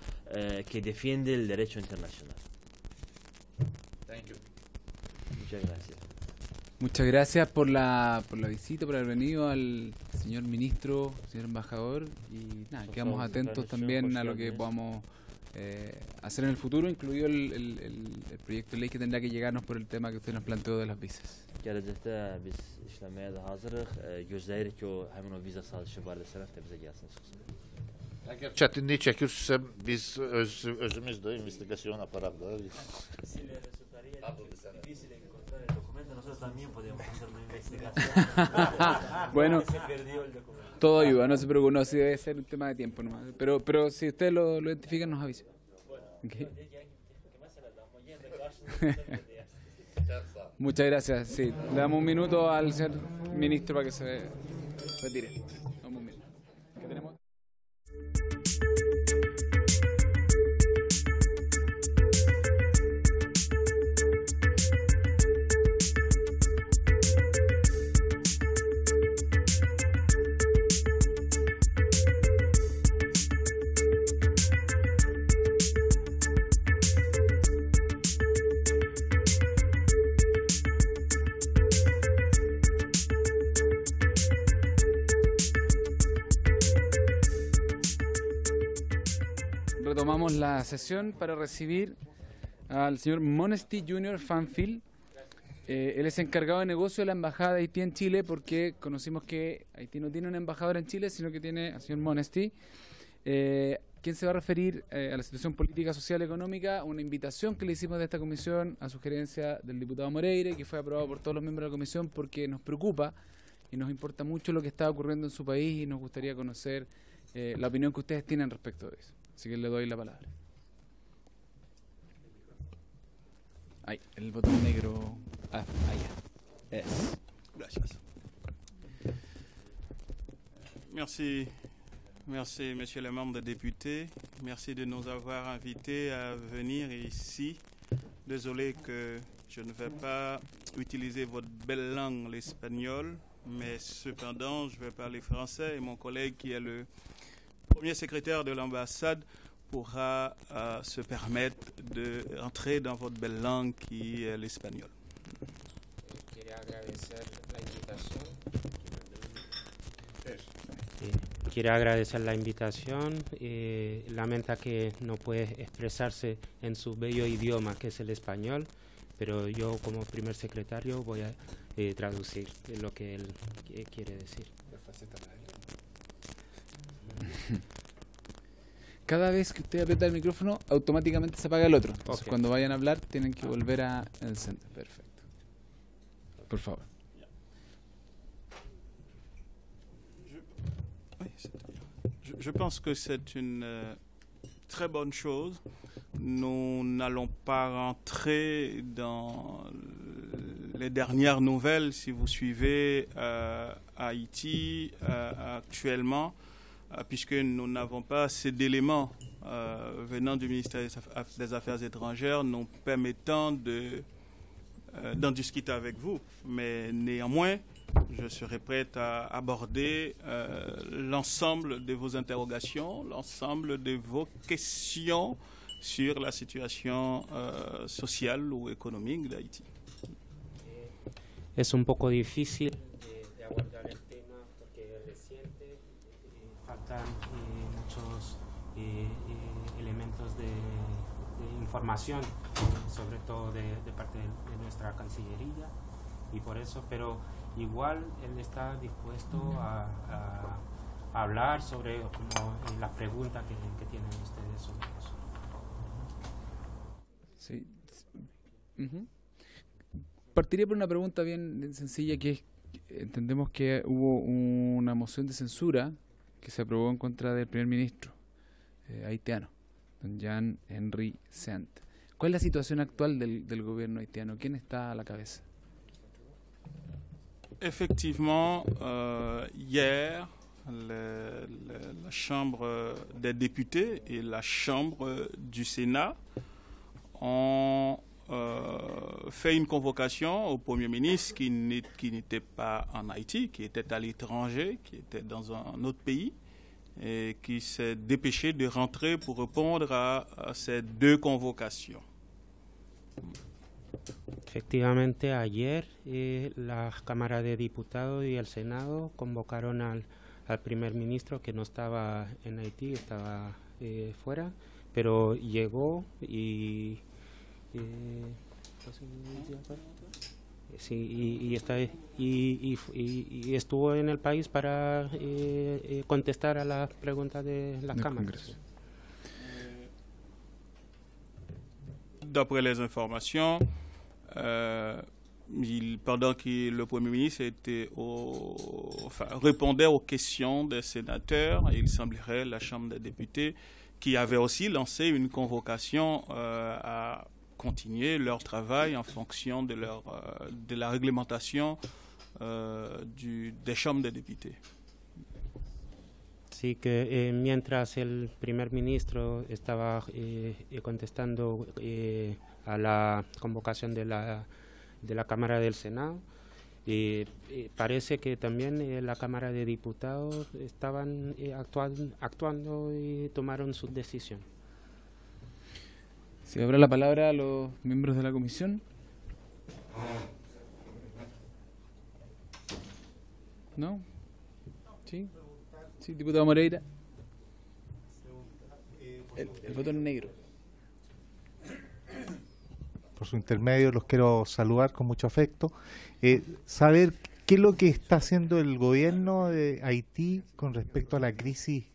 que defiende el derecho internacional. Thank you. Muchas gracias. Muchas gracias por la visita, por haber venido al señor ministro, señor embajador, y nada, quedamos atentos también a lo que podamos hacer en el futuro, incluido el proyecto de ley que tendrá que llegarnos por el tema que usted nos planteó de las visas. Gelecekte biz işlemeye de hazırız. Gözləyirik ki, o həmin o viza sazişi barədə sənəd də bizə gəlsin. Əgər çətinlik çəkirsə, biz özümüz də investigasiyon aparaq da. Bueno, todo ayuda, no se preocupe, no, si debe ser un tema de tiempo nomás. Pero si ustedes lo identifican, nos avisa. Okay. Muchas gracias. Sí, le damos un minuto al señor ministro para que se retire. Damos un minuto. ¿Qué tenemos? retomamos la sesión para recibir al señor Monesty Jr. Fanfield. Él es encargado de negocio de la Embajada de Haití en Chile, porque conocimos que Haití no tiene un embajador en Chile, sino que tiene al señor Monesty, quien se va a referir a la situación política, social y económica, una invitación que le hicimos de esta comisión a sugerencia del diputado Moreira, que fue aprobado por todos los miembros de la comisión, porque nos preocupa y nos importa mucho lo que está ocurriendo en su país y nos gustaría conocer la opinión que ustedes tienen respecto de eso. Así que le doy la palabra. Ahí, el botón negro. Ah, allá. Gracias. Merci. Merci, monsieur le membre des députés. Merci de nous avoir invités à venir ici. Désolé que je ne vais pas utiliser votre belle langue, l'espagnol, mais cependant, je vais parler français et mon collègue qui est le premier secrétaire de l'ambassade pourra se permettre d'entrer dans votre belle langue qui est l'espagnol. Quiere agradecer la invitación. Lamenta que no puede expresarse en su bello idioma, que es el español, pero yo como primer secretario voy a traducir lo que él quiere decir. Cada vez que usted aprieta el micrófono, automáticamente se apaga el otro. Entonces, Okay. cuando vayan a hablar, tienen que volver a encender. Perfecto. Por favor. Je pense que c'est une très bonne chose. Nous n'allons pas rentrer dans les dernières nouvelles si vous suivez Haïti actuellement, puisque nous n'avons pas assez d'éléments venant du ministère des Affaires étrangères nous permettant d'en discuter avec vous. Mais néanmoins, je serai prêt à aborder l'ensemble de vos interrogations, l'ensemble de vos questions sur la situation sociale ou économique d'Haïti. Es un poco difícil de abordar el tema porque es reciente, faltan muchos elementos de información, sobre todo de parte de nuestra Cancillería, y por eso, pero igual él está dispuesto a hablar sobre como, las preguntas que tienen ustedes sobre eso. Sí. Partiría por una pregunta bien sencilla, que es, entendemos que hubo una moción de censura que se aprobó en contra del primer ministro haitiano, don Jean-Henri Sent. ¿Cuál es la situación actual del gobierno haitiano? ¿Quién está a la cabeza? Effectivement, hier, la Chambre des députés et la Chambre du Sénat ont fait une convocation au Premier ministre qui n'était pas en Haïti, qui était à l'étranger, qui était dans un autre pays, et qui s'est dépêché de rentrer pour répondre à ces deux convocations. Efectivamente, ayer la Cámara de Diputados y el Senado convocaron al primer ministro, que no estaba en Haití, estaba fuera, pero llegó y estuvo en el país para contestar a las preguntas de las cámaras. D'après les informations, pendant que le Premier ministre répondait aux questions des sénateurs, il semblerait la Chambre des députés qui avait aussi lancé une convocation à continuer leur travail en fonction de la réglementation des chambres des députés. Sí, que mientras el primer ministro estaba contestando a la convocación de la Cámara del Senado, parece que también la Cámara de Diputados estaban actuando y tomaron su decisión. Si habrá la palabra a los miembros de la comisión. ¿No? ¿Sí? Sí, diputado Moreira. El botón negro. Por su intermedio los quiero saludar con mucho afecto. Saber qué es lo que está haciendo el gobierno de Haití con respecto a la crisis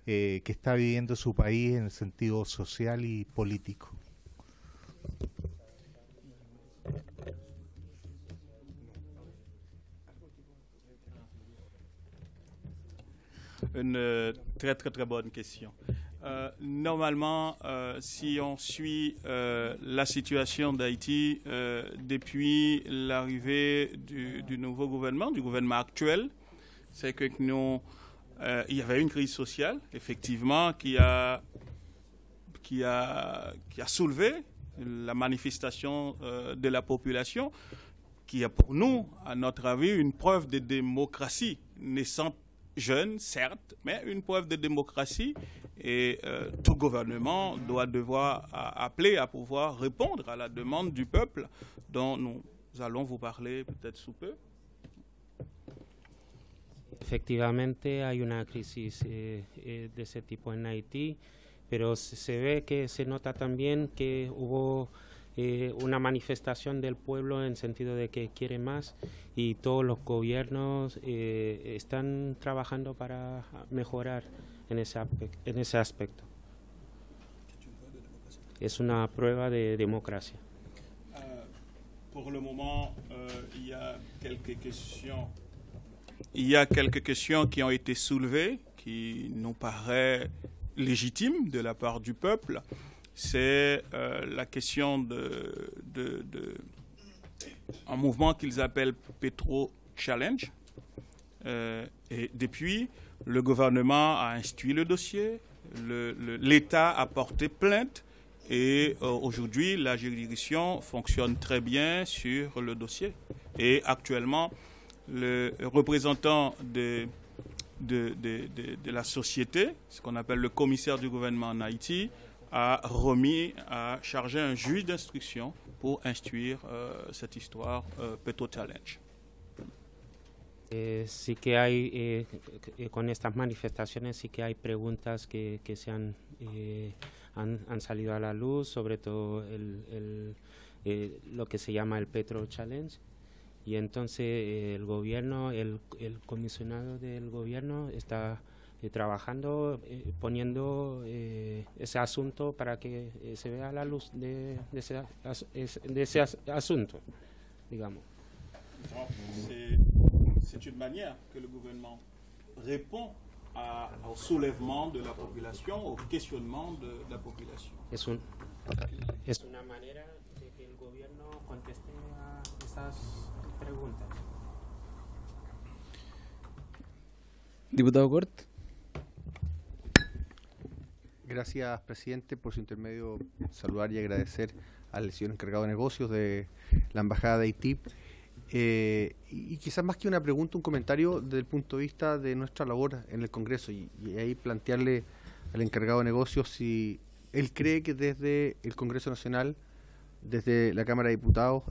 que está viviendo su país en el sentido social y político. Une très bonne question. Normalement, si on suit la situation d'Haïti depuis l'arrivée du nouveau gouvernement, du gouvernement actuel, c'est que nous, il y avait une crise sociale, effectivement, qui a soulevé la manifestation de la population, qui a pour nous, à notre avis, une preuve de démocratie naissante, jeune, certes, mais une preuve de démocratie. Et tout gouvernement doit devoir appeler à pouvoir répondre à la demande du peuple dont nous allons vous parler peut-être sous peu. Efectivamente hay una crisis de ese tipo en Haití, pero se ve que se nota también que hubo una manifestación del pueblo en sentido de que quiere más y todos los gobiernos están trabajando para mejorar en ese aspecto. Es una prueba de democracia. Pour le moment, il y a quelques questions. Il y a quelques questions qui ont été soulevées, qui nous paraissent légitimes de la part du peuple. C'est la question un mouvement qu'ils appellent Petro Challenge. Et depuis, le gouvernement a instruit le dossier, l'État a porté plainte et aujourd'hui, la juridiction fonctionne très bien sur le dossier. Et actuellement, le représentant de la société, ce qu'on appelle le commissaire du gouvernement en Haïti, a chargé un juge d'instruction pour instruire cette histoire Petro Challenge. Sí que hay, con estas manifestaciones, sí que hay preguntas que se han salido a la luz, sobre todo lo que se llama el Petro Challenge. Y entonces el gobierno, el comisionado del gobierno está trabajando, poniendo ese asunto para que se vea la luz de ese asunto, digamos. C'est une manière que le gouvernement répond au soulèvement de la population, au questionnement de la population. Es una manera de que el gobierno conteste a esas preguntas. Diputado Cort. Gracias, presidente. Por su intermedio, saludar y agradecer al señor encargado de negocios de la Embajada de Haití. Y quizás más que una pregunta, un comentario desde el punto de vista de nuestra labor en el Congreso y ahí plantearle al encargado de negocios si él cree que desde el Congreso Nacional, desde la Cámara de Diputados,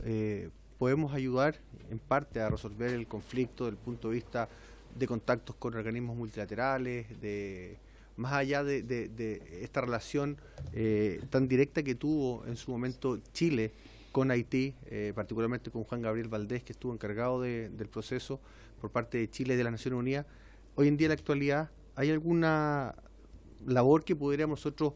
podemos ayudar en parte a resolver el conflicto desde el punto de vista de contactos con organismos multilaterales, más allá de esta relación tan directa que tuvo en su momento Chile con Haití, particularmente con Juan Gabriel Valdés, que estuvo encargado del proceso por parte de Chile y de las Naciones Unidas. Hoy en día, en la actualidad, ¿hay alguna labor que pudiéramos nosotros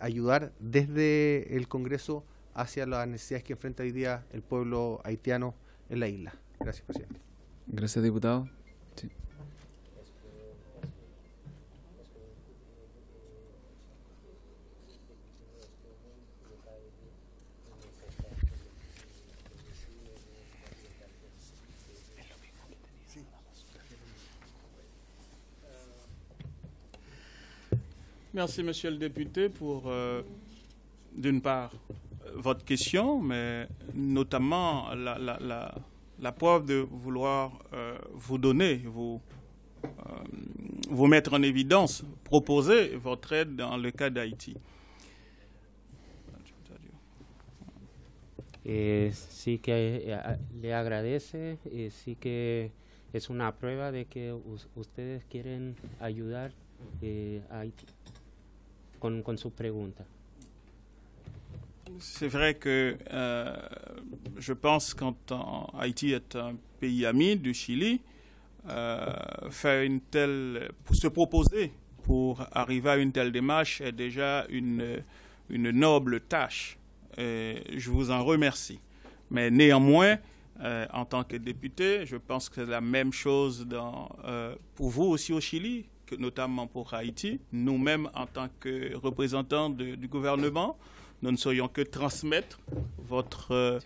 ayudar desde el Congreso hacia las necesidades que enfrenta hoy día el pueblo haitiano en la isla? Gracias, presidente. Gracias, diputado. Sí. Merci, monsieur le député, pour, d'une part, votre question, mais notamment la preuve de vouloir vous donner, vous mettre en évidence, proposer votre aide dans le cas d'Haïti. Sí que le agradece, sí que es una prueba de que ustedes quieren ayudar a Haití con su pregunta. C'est vrai que je pense quand Haïti est un pays ami du Chili, faire une telle, se proposer pour arriver à une telle démarche est déjà une noble tâche. Je vous en remercie. Mais néanmoins, en tant que député, je pense que c'est la même chose pour vous aussi au Chili, que notamment pour Haïti. Nous-mêmes, en tant que représentants du gouvernement, nous ne saurions que transmettre votre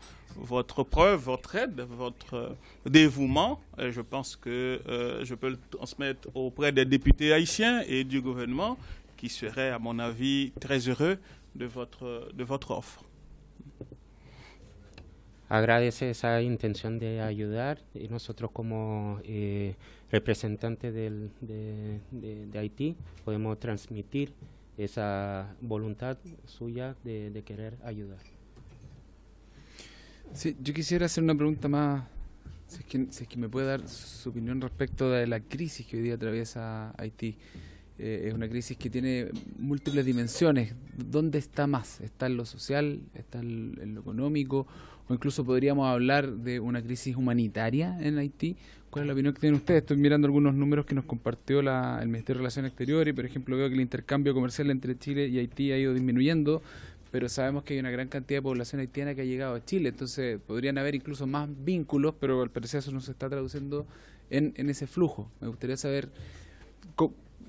preuve, votre aide, votre dévouement. Et je pense que je peux le transmettre auprès des députés haïtiens et du gouvernement qui seraient, à mon avis, très heureux de votre offre. Agradece esa intención de ayudar y nosotros como representantes de Haití podemos transmitir esa voluntad suya de querer ayudar. Sí, yo quisiera hacer una pregunta más, si es que me puede dar su opinión respecto de la crisis que hoy día atraviesa Haití. Es una crisis que tiene múltiples dimensiones. ¿Dónde está más? ¿Está en lo social? ¿Está en lo económico? ¿O incluso podríamos hablar de una crisis humanitaria en Haití? ¿Cuál es la opinión que tienen ustedes? Estoy mirando algunos números que nos compartió el Ministerio de Relaciones Exteriores y, por ejemplo, veo que el intercambio comercial entre Chile y Haití ha ido disminuyendo, pero sabemos que hay una gran cantidad de población haitiana que ha llegado a Chile, entonces podrían haber incluso más vínculos, pero al parecer eso no se está traduciendo en ese flujo. Me gustaría saber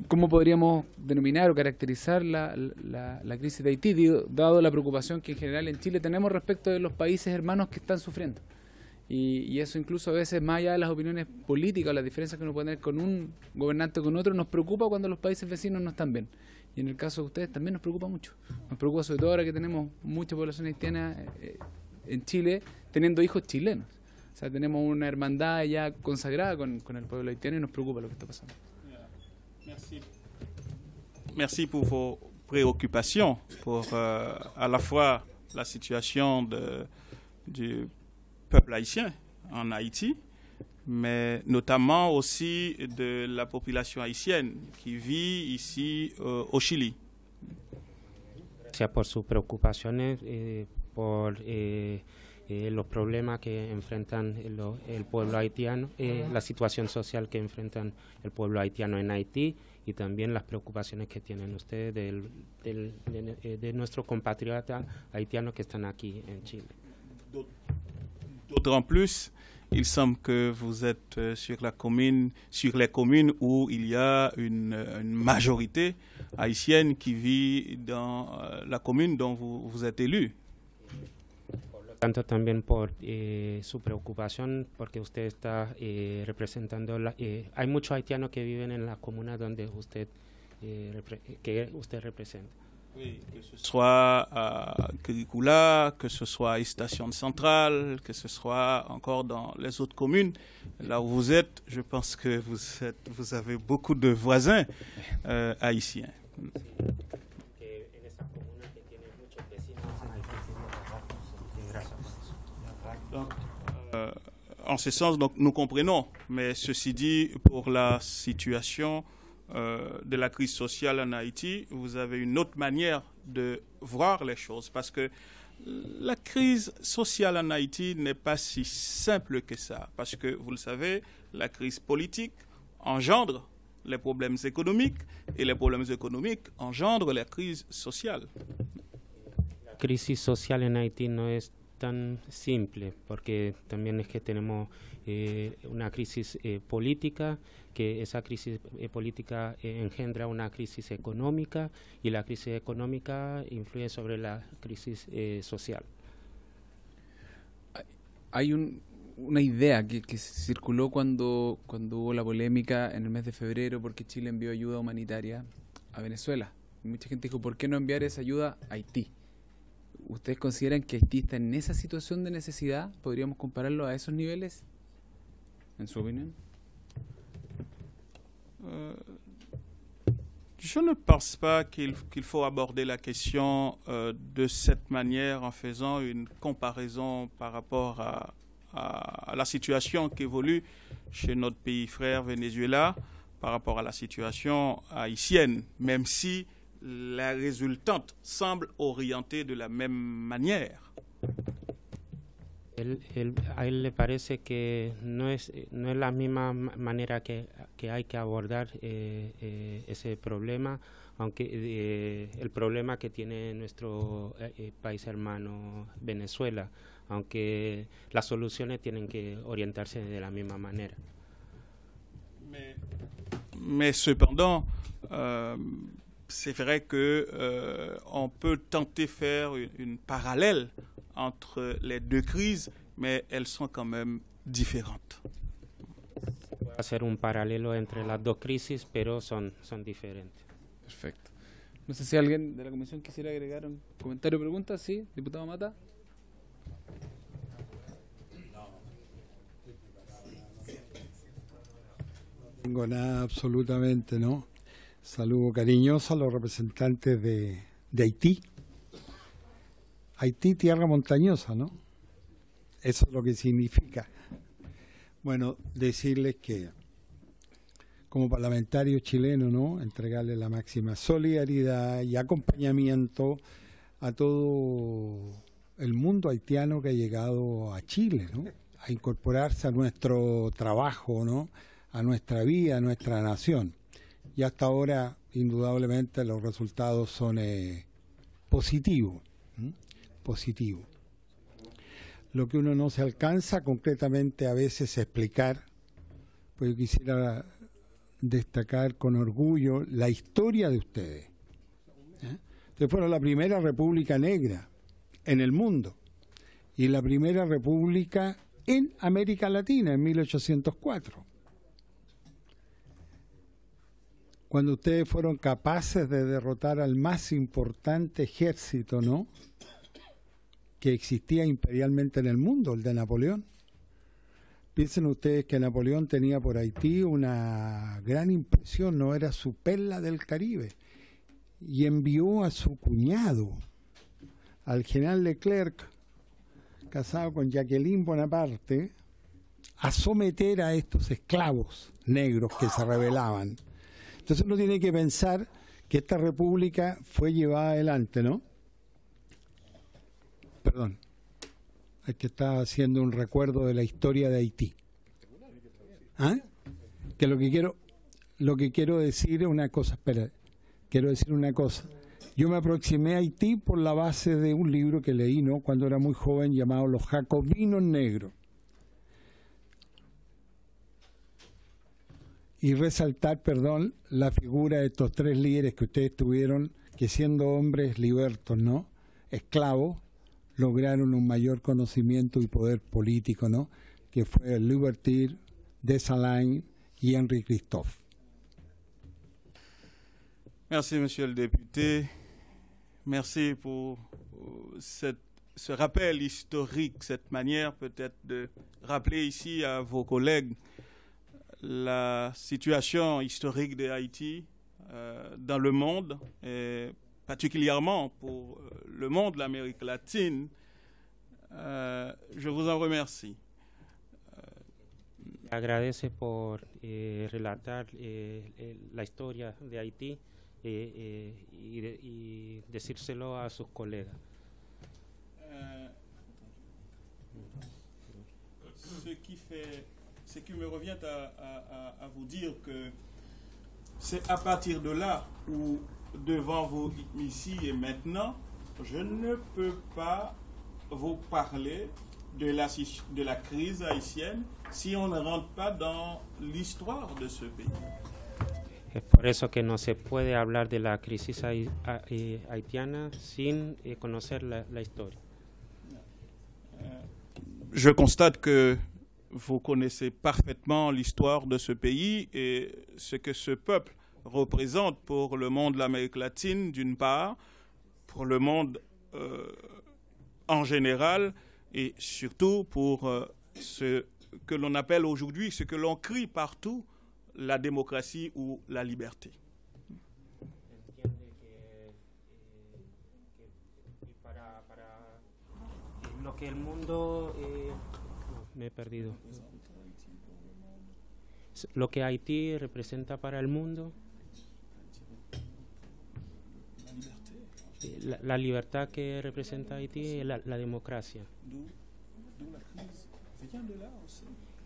cómo podríamos denominar o caracterizar la crisis de Haití, dado la preocupación que en general en Chile tenemos respecto de los países hermanos que están sufriendo. Y eso incluso a veces, más allá de las opiniones políticas o las diferencias que uno puede tener con un gobernante o con otro, nos preocupa cuando los países vecinos no están bien. Y en el caso de ustedes también nos preocupa mucho. Nos preocupa sobre todo ahora que tenemos mucha población haitiana en Chile, teniendo hijos chilenos. O sea, tenemos una hermandad ya consagrada con el pueblo haitiano y nos preocupa lo que está pasando. Merci pour vos préoccupations, pour à la fois la situation du peuple haïtien en Haïti, mais notamment aussi de la population haïtienne qui vit ici au Chili. Gracias por sus preocupaciones, por los problemas que enfrentan el pueblo haitiano, la situación social que enfrentan el pueblo haitiano en Haití y también las preocupaciones que tienen ustedes de nuestros compatriotas haitianos que están aquí en Chile. D'autant plus, il semble que vous êtes sur les communes où il y a une majorité haïtienne qui vit dans la commune dont vous êtes élu. Tanto también por su preocupación, porque usted está representando, hay muchos haitianos que viven en la comuna donde usted representa. Oui, que ce soit à Quiricula, que ce soit à Station Centrale, que ce soit encore dans les autres communes. Là où vous êtes, je pense que vous avez beaucoup de voisins haïtiens. Donc, en ce sens, donc, nous comprenons, mais ceci dit, pour la situation de la crise sociale en Haïti, vous avez une autre manière de voir les choses, parce que la crise sociale en Haïti n'est pas si simple que ça, parce que, vous le savez, la crise politique engendre les problèmes économiques, et les problèmes économiques engendrent la crise sociale. La crisis social en Haití no es tan simple, porque también es que tenemos una crisis política, que esa crisis política engendra una crisis económica y la crisis económica influye sobre la crisis social. Hay una idea que circuló cuando hubo la polémica en el mes de febrero porque Chile envió ayuda humanitaria a Venezuela. Y mucha gente dijo, ¿por qué no enviar esa ayuda a Haití? ¿Ustedes consideran que Haití está en esa situación de necesidad? ¿Podríamos compararlo a esos niveles? ¿En su opinión? Je ne pense pas qu'il faut aborder la question de cette manière en faisant une comparaison par rapport à la situation qui évolue chez notre pays frère Venezuela par rapport à la situation haïtienne, même si la résultante semble orientée de la même manière. A él le parece que no es la misma manera que hay que abordar ese problema, aunque el problema que tiene nuestro país hermano Venezuela, aunque las soluciones tienen que orientarse de la misma manera. Mais cependant, c'est vrai que on peut tenter faire une parallèle entre les deux crises, mais elles sont quand même différentes. Hacer un paralelo entre las dos crisis, pero son diferentes. Perfecto. No sé si alguien de la comisión quisiera agregar un comentario o pregunta. Sí, diputado Mata. No tengo nada absolutamente, ¿no? Saludo cariñoso a los representantes de Haití. Haití, tierra montañosa, ¿no? Eso es lo que significa. Bueno, decirles que como parlamentario chileno, ¿no? Entregarle la máxima solidaridad y acompañamiento a todo el mundo haitiano que ha llegado a Chile, ¿no? A incorporarse a nuestro trabajo, ¿no? A nuestra vida, a nuestra nación. Y hasta ahora, indudablemente, los resultados son positivos. Positivo. Lo que uno no se alcanza concretamente a veces a explicar, pues yo quisiera destacar con orgullo la historia de ustedes. Ustedes fueron la primera república negra en el mundo y la primera república en América Latina en 1804. Cuando ustedes fueron capaces de derrotar al más importante ejército, ¿no?, que existía imperialmente en el mundo, el de Napoleón. Piensen ustedes que Napoleón tenía por Haití una gran impresión, no era su perla del Caribe, y envió a su cuñado, al general Leclerc, casado con Jacqueline Bonaparte, a someter a estos esclavos negros que se rebelaban. Entonces uno tiene que pensar que esta república fue llevada adelante, ¿no? Perdón, es que estaba haciendo un recuerdo de la historia de Haití. ¿Ah? Que lo que quiero decir es una cosa, espera, quiero decir una cosa. Yo me aproximé a Haití por la base de un libro que leí, ¿no?, cuando era muy joven, llamado Los Jacobinos Negros. Y resaltar, perdón, la figura de estos tres líderes que ustedes tuvieron, que siendo hombres libertos, ¿no?, esclavos, lograron un mayor conocimiento y poder político, ¿no?, que fue Louverture, Dessalines y Henri Christophe. Merci, monsieur le député. Merci pour ce rappel historique, cette manière peut-être de rappeler ici à vos collègues la situation historique de Haïti dans le monde, et particulièrement pour le monde de l'Amérique latine. Je vous en remercie. Agradece por relatar la historia de Haití y decírselo a sus colegas. Ce qui me revient à vous dire que c'est à partir de là où, devant vous ici et maintenant, je ne peux pas vous parler de la crise haïtienne si on ne rentre pas dans l'histoire de ce pays. Es por eso que no se puede hablar de la crisis haitiana sin conocer la historia. Je constate que vous connaissez parfaitement l'histoire de ce pays et ce que ce peuple représente pour le monde de l'Amérique latine, d'une part, pour le monde en général, et surtout pour ce que l'on appelle aujourd'hui, ce que l'on crie partout, la démocratie ou la liberté. Lo que el mundo me he perdido. Lo que Haití representa para el mundo la libertad que representa Haití es la democracia.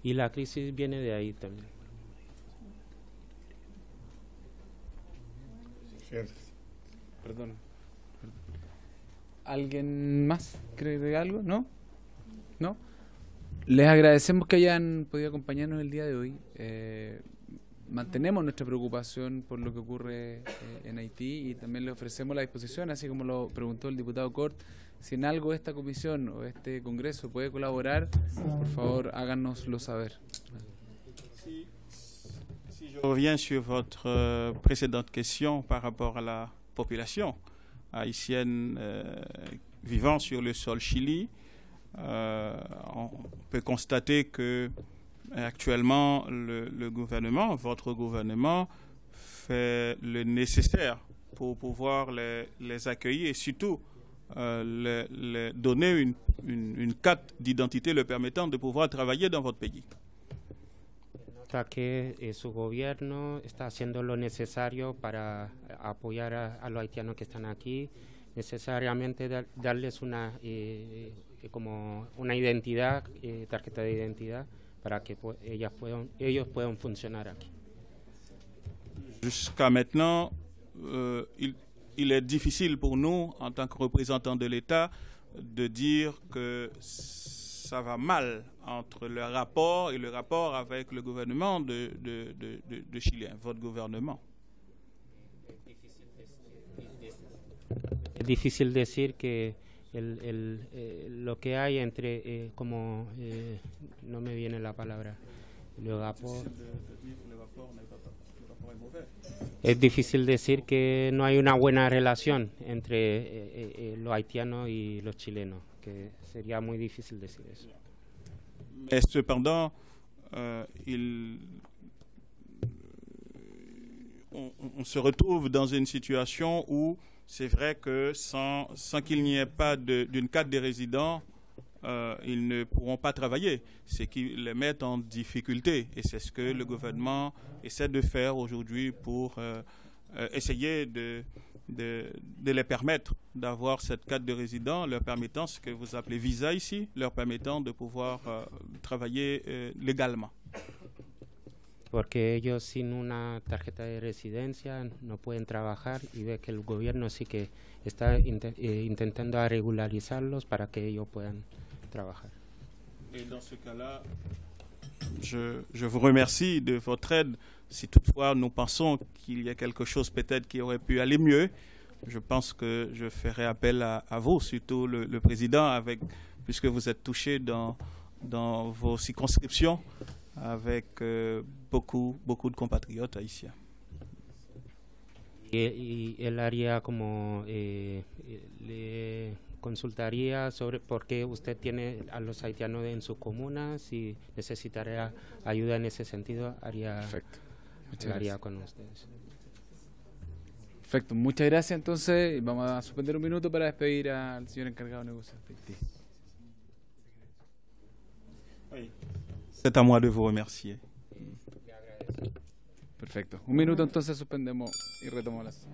Y la crisis viene de ahí también. Perdón. ¿Alguien más cree de algo? ¿No? ¿No? Les agradecemos que hayan podido acompañarnos el día de hoy. Mantenemos nuestra preocupación por lo que ocurre en Haití y también le ofrecemos la disposición, así como lo preguntó el diputado Cort, si en algo esta comisión o este congreso puede colaborar, por favor háganoslo saber. Si je reviens sur votre précédente question par rapport à la population haïtienne vivant sur le sol Chili, on peut constater que actuellement le gouvernement, votre gouvernement, fait le nécessaire pour pouvoir les accueillir et surtout donner une carte d'identité le permettant de pouvoir travailler dans votre pays. Nota que su gobierno está haciendo lo necesario para apoyar a los haitianos que están aquí, necesariamente darles como una identidad, tarjeta de identidad, para que ellos puedan funcionar aquí. Jusqu'à maintenant, il est difficile pour nous, en tant que représentants de l'État, de dire que ça va mal entre le rapport et le rapport avec le gouvernement de Chili, votre gouvernement. Es difícil decir que lo que hay entre, no me viene la palabra, le rapport. Es difícil decir que no hay una buena relación entre los haitianos y los chilenos, que sería muy difícil decir eso. Mais cependant, on se retrouve dans une situation où c'est vrai que sans qu'il n'y ait pas d'une carte de résident, ils ne pourront pas travailler, ce qui les met en difficulté. Et c'est ce que le gouvernement essaie de faire aujourd'hui pour essayer de les permettre d'avoir cette carte de résident, leur permettant ce que vous appelez visa ici, leur permettant de pouvoir travailler légalement. Porque ellos sin una tarjeta de residencia no pueden trabajar y ve que el gobierno sí que está intentando regularizarlos para que ellos puedan trabajar. Et dans ce cas-là, je vous remercie de votre aide. Si toutefois nous pensons qu'il y a quelque chose peut-être qui aurait pu aller mieux, je pense que je ferai appel à vous, surtout le président, puisque vous êtes touché dans vos circonscriptions avec beaucoup de compatriotes haïtiens. Y él haría como le consultaría sobre por qué usted tiene a los haitianos en su comuna, si necesitaría ayuda en ese sentido, hablaría con ustedes. Perfecto, muchas gracias. Entonces vamos a suspender un minuto para despedir al señor encargado de negocios de Haití. C'est à moi de vous remercier. Perfecto. Un minuto entonces suspendemos y retomamos las.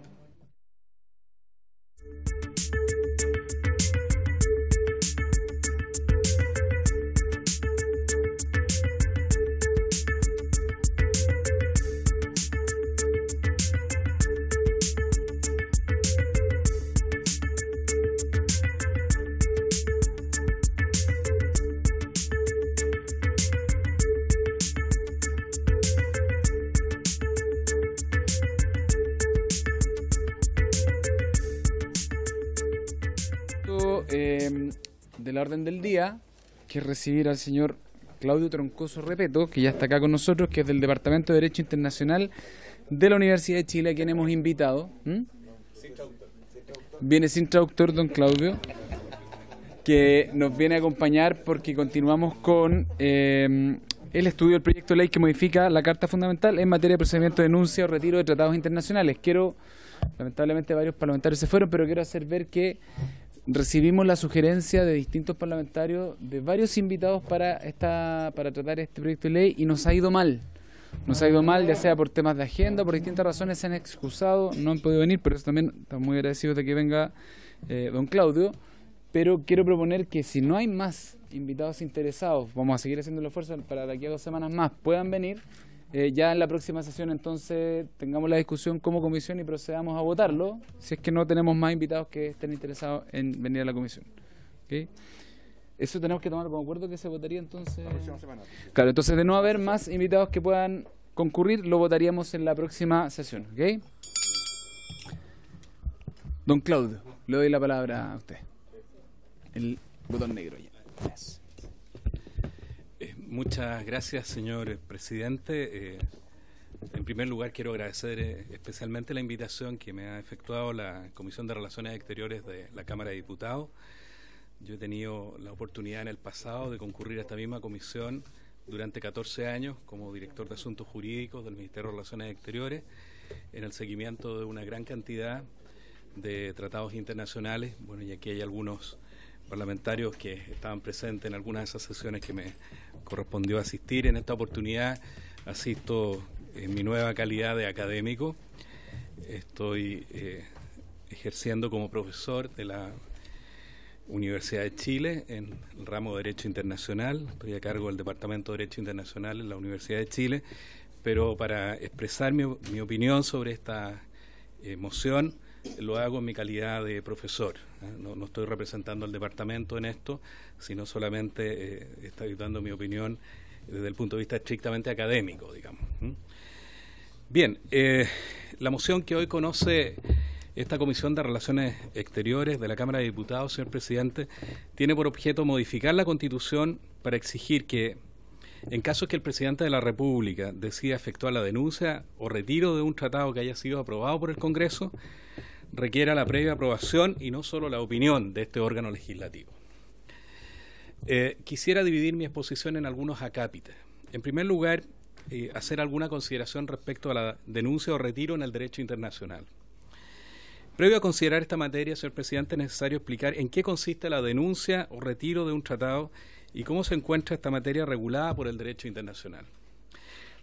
De la orden del día, que es recibir al señor Claudio Troncoso Repeto, que ya está acá con nosotros, que es del Departamento de Derecho Internacional de la Universidad de Chile, a quien hemos invitado. Viene sin traductor, don Claudio, que nos viene a acompañar porque continuamos con el estudio del proyecto de ley que modifica la Carta Fundamental en materia de procedimiento de denuncia o retiro de tratados internacionales. Lamentablemente varios parlamentarios se fueron, pero quiero hacer ver que recibimos la sugerencia de distintos parlamentarios, de varios invitados para tratar este proyecto de ley, y nos ha ido mal. nos ha ido mal, ya sea por temas de agenda, por distintas razones se han excusado, no han podido venir, pero eso también estamos muy agradecidos de que venga don Claudio. Pero quiero proponer que si no hay más invitados interesados, vamos a seguir haciendo el esfuerzo para de aquí a 2 semanas más puedan venir. Ya en la próxima sesión entonces tengamos la discusión como comisión y procedamos a votarlo, si es que no tenemos más invitados que estén interesados en venir a la comisión. ¿Okay? Eso tenemos que tomar como acuerdo que se votaría entonces. La próxima semana. Claro, entonces de no haber más invitados que puedan concurrir, lo votaríamos en la próxima sesión. ¿Okay? Don Claudio, le doy la palabra a usted. El botón negro ya. Gracias. Muchas gracias, señor presidente. En primer lugar, quiero agradecer especialmente la invitación que me ha efectuado la Comisión de Relaciones Exteriores de la Cámara de Diputados. Yo he tenido la oportunidad en el pasado de concurrir a esta misma comisión durante 14 años como director de Asuntos Jurídicos del Ministerio de Relaciones Exteriores en el seguimiento de una gran cantidad de tratados internacionales. Bueno, y aquí hay algunos parlamentarios que estaban presentes en algunas de esas sesiones que me correspondió asistir. En esta oportunidad asisto en mi nueva calidad de académico. Estoy ejerciendo como profesor de la Universidad de Chile en el ramo de Derecho Internacional. Estoy a cargo del Departamento de Derecho Internacional en la Universidad de Chile, pero para expresar mi opinión sobre esta moción lo hago en mi calidad de profesor. No estoy representando al departamento en esto, sino solamente estoy dando mi opinión desde el punto de vista estrictamente académico, digamos. Bien, la moción que hoy conoce esta Comisión de Relaciones Exteriores de la Cámara de Diputados, señor presidente, tiene por objeto modificar la Constitución para exigir que, en caso que el presidente de la República decida efectuar la denuncia o retiro de un tratado que haya sido aprobado por el Congreso, requiera la previa aprobación y no solo la opinión de este órgano legislativo. Quisiera dividir mi exposición en algunos acápites. En primer lugar, hacer alguna consideración respecto a la denuncia o retiro en el derecho internacional. Previo a considerar esta materia, señor presidente, es necesario explicar en qué consiste la denuncia o retiro de un tratado y cómo se encuentra esta materia regulada por el derecho internacional.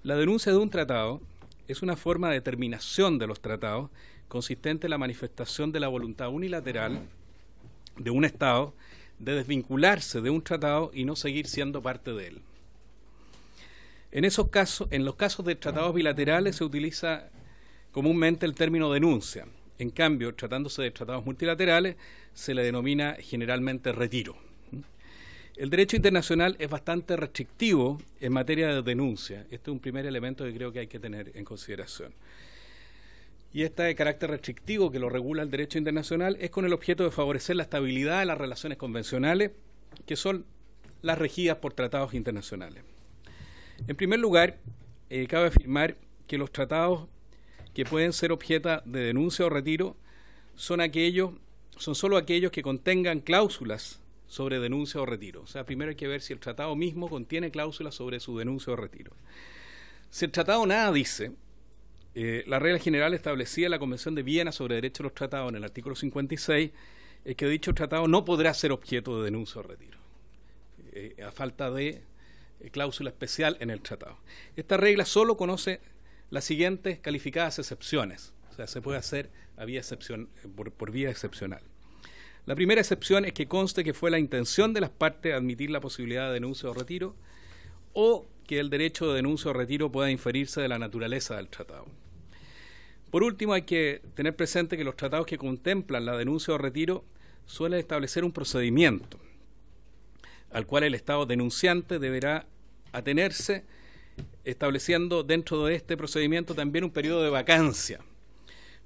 La denuncia de un tratado es una forma de terminación de los tratados consistente en la manifestación de la voluntad unilateral de un Estado de desvincularse de un tratado y no seguir siendo parte de él. En los casos de tratados bilaterales se utiliza comúnmente el término denuncia. En cambio, tratándose de tratados multilaterales, se le denomina generalmente retiro. El derecho internacional es bastante restrictivo en materia de denuncia. Este es un primer elemento que creo que hay que tener en consideración. Y este carácter restrictivo que lo regula el derecho internacional es con el objeto de favorecer la estabilidad de las relaciones convencionales, que son las regidas por tratados internacionales. En primer lugar, cabe afirmar que los tratados que pueden ser objeto de denuncia o retiro son solo aquellos que contengan cláusulas sobre denuncia o retiro. O sea, primero hay que ver si el tratado mismo contiene cláusulas sobre su denuncia o retiro. Si el tratado nada dice, la regla general establecida en la Convención de Viena sobre Derecho a los Tratados en el artículo 56 es que dicho tratado no podrá ser objeto de denuncia o retiro, a falta de cláusula especial en el tratado. Esta regla solo conoce las siguientes calificadas excepciones, o sea, se puede hacer por vía excepcional. La primera excepción es que conste que fue la intención de las partes admitir la posibilidad de denuncia o retiro, o que el derecho de denuncia o retiro pueda inferirse de la naturaleza del tratado. Por último, hay que tener presente que los tratados que contemplan la denuncia o retiro suelen establecer un procedimiento al cual el Estado denunciante deberá atenerse, estableciendo dentro de este procedimiento también un periodo de vacancia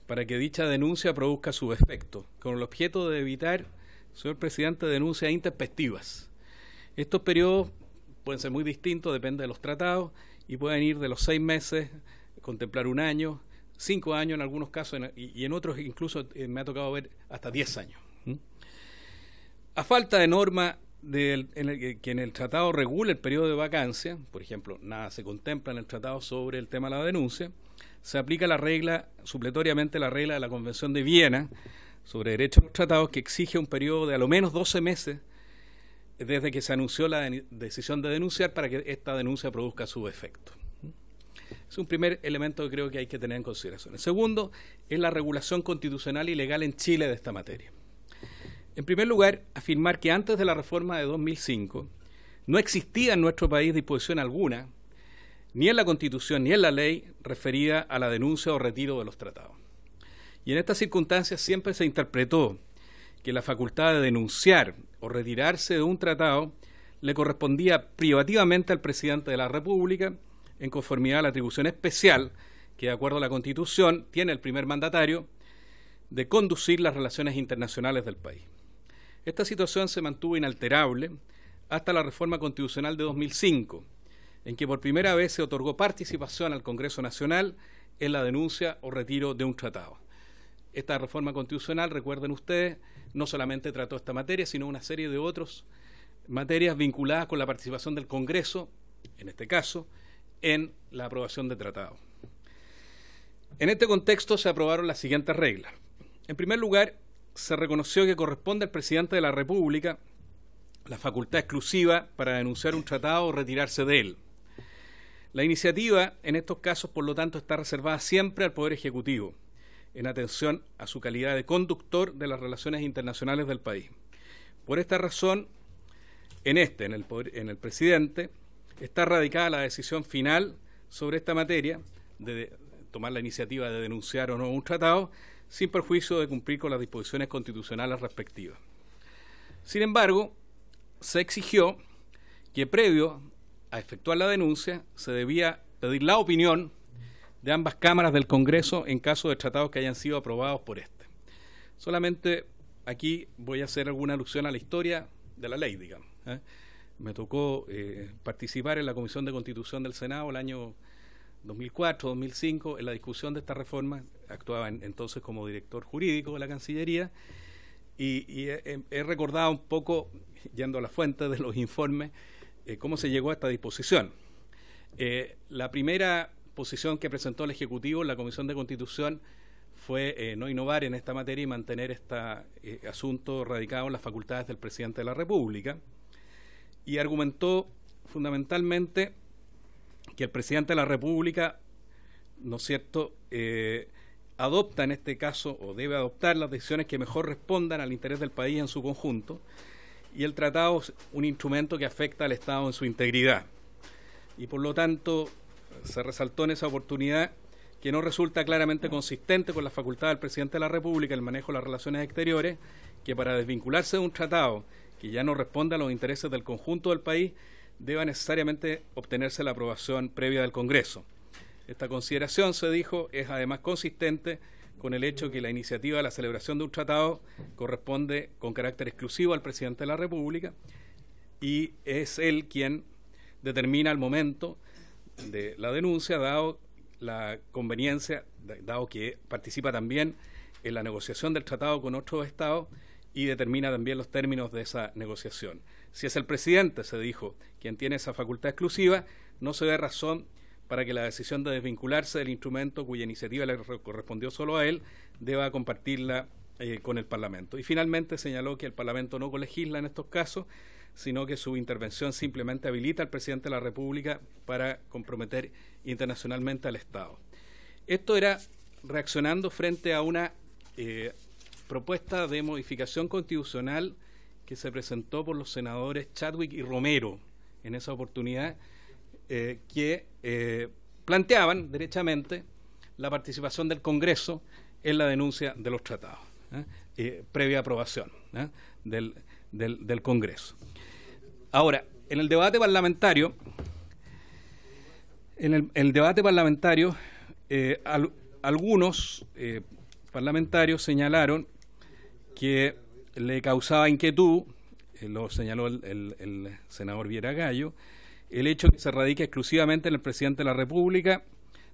para que dicha denuncia produzca su efecto, con el objeto de evitar, señor presidente, denuncias intempestivas. Estos periodos pueden ser muy distintos, depende de los tratados, y pueden ir de los 6 meses, contemplar 1 año, 5 años en algunos casos, y en otros incluso me ha tocado ver hasta 10 años. A falta de norma que en el tratado regule el periodo de vacancia, por ejemplo, nada se contempla en el tratado sobre el tema de la denuncia, se aplica supletoriamente la regla de la Convención de Viena sobre Derecho a los Tratados, que exige un periodo de a lo menos 12 meses desde que se anunció la decisión de denunciar para que esta denuncia produzca su efecto. un primer elemento que creo que hay que tener en consideración. El segundo es la regulación constitucional y legal en Chile de esta materia. En primer lugar, afirmar que antes de la reforma de 2005 no existía en nuestro país disposición alguna, ni en la Constitución ni en la ley, referida a la denuncia o retiro de los tratados. Y en estas circunstancias siempre se interpretó que la facultad de denunciar o retirarse de un tratado le correspondía privativamente al presidente de la República, en conformidad a la atribución especial que, de acuerdo a la Constitución, tiene el primer mandatario de conducir las relaciones internacionales del país. Esta situación se mantuvo inalterable hasta la reforma constitucional de 2005, en que por primera vez se otorgó participación al Congreso Nacional en la denuncia o retiro de un tratado. Esta reforma constitucional, recuerden ustedes, no solamente trató esta materia, sino una serie de otras materias vinculadas con la participación del Congreso, en este caso, en la aprobación de tratados. En este contexto se aprobaron las siguientes reglas. En primer lugar, se reconoció que corresponde al presidente de la República la facultad exclusiva para denunciar un tratado o retirarse de él. La iniciativa, en estos casos, por lo tanto, está reservada siempre al Poder Ejecutivo, en atención a su calidad de conductor de las relaciones internacionales del país. Por esta razón, en el presidente, está radicada la decisión final sobre esta materia, de tomar la iniciativa de denunciar o no un tratado, sin perjuicio de cumplir con las disposiciones constitucionales respectivas. Sin embargo, se exigió que previo a efectuar la denuncia se debía pedir la opinión de ambas cámaras del Congreso en caso de tratados que hayan sido aprobados por este. Solamente aquí voy a hacer alguna alusión a la historia de la ley, digamos. Me tocó participar en la Comisión de Constitución del Senado el año 2004-2005 en la discusión de esta reforma. Actuaba entonces como director jurídico de la Cancillería y he recordado un poco, yendo a la fuente de los informes, cómo se llegó a esta disposición. La primera posición que presentó el Ejecutivo en la Comisión de Constitución fue no innovar en esta materia y mantener este asunto radicado en las facultades del presidente de la República, y argumentó fundamentalmente que el presidente de la República, ¿no es cierto?, adopta en este caso, o debe adoptar las decisiones que mejor respondan al interés del país en su conjunto, y el tratado es un instrumento que afecta al Estado en su integridad. Y por lo tanto, se resaltó en esa oportunidad que no resulta claramente consistente con la facultad del presidente de la República el manejo de las relaciones exteriores, que para desvincularse de un tratado que ya no responde a los intereses del conjunto del país, deba necesariamente obtenerse la aprobación previa del Congreso. Esta consideración, se dijo, es además consistente con el hecho que la iniciativa de la celebración de un tratado corresponde con carácter exclusivo al presidente de la República y es él quien determina el momento de la denuncia, dado la conveniencia, dado que participa también en la negociación del tratado con otros estados y determina también los términos de esa negociación. Si es el presidente, se dijo, quien tiene esa facultad exclusiva, no se ve razón para que la decisión de desvincularse del instrumento cuya iniciativa le correspondió solo a él deba compartirla con el Parlamento. Y finalmente señaló que el Parlamento no colegisla en estos casos, sino que su intervención simplemente habilita al presidente de la República para comprometer internacionalmente al Estado. Esto era reaccionando frente a una propuesta de modificación constitucional que se presentó por los senadores Chadwick y Romero en esa oportunidad, que planteaban derechamente la participación del Congreso en la denuncia de los tratados, previa aprobación del Congreso. Ahora, en el debate parlamentario, algunos parlamentarios señalaron que le causaba inquietud, lo señaló el senador Viera Gallo, el hecho de que se radica exclusivamente en el presidente de la República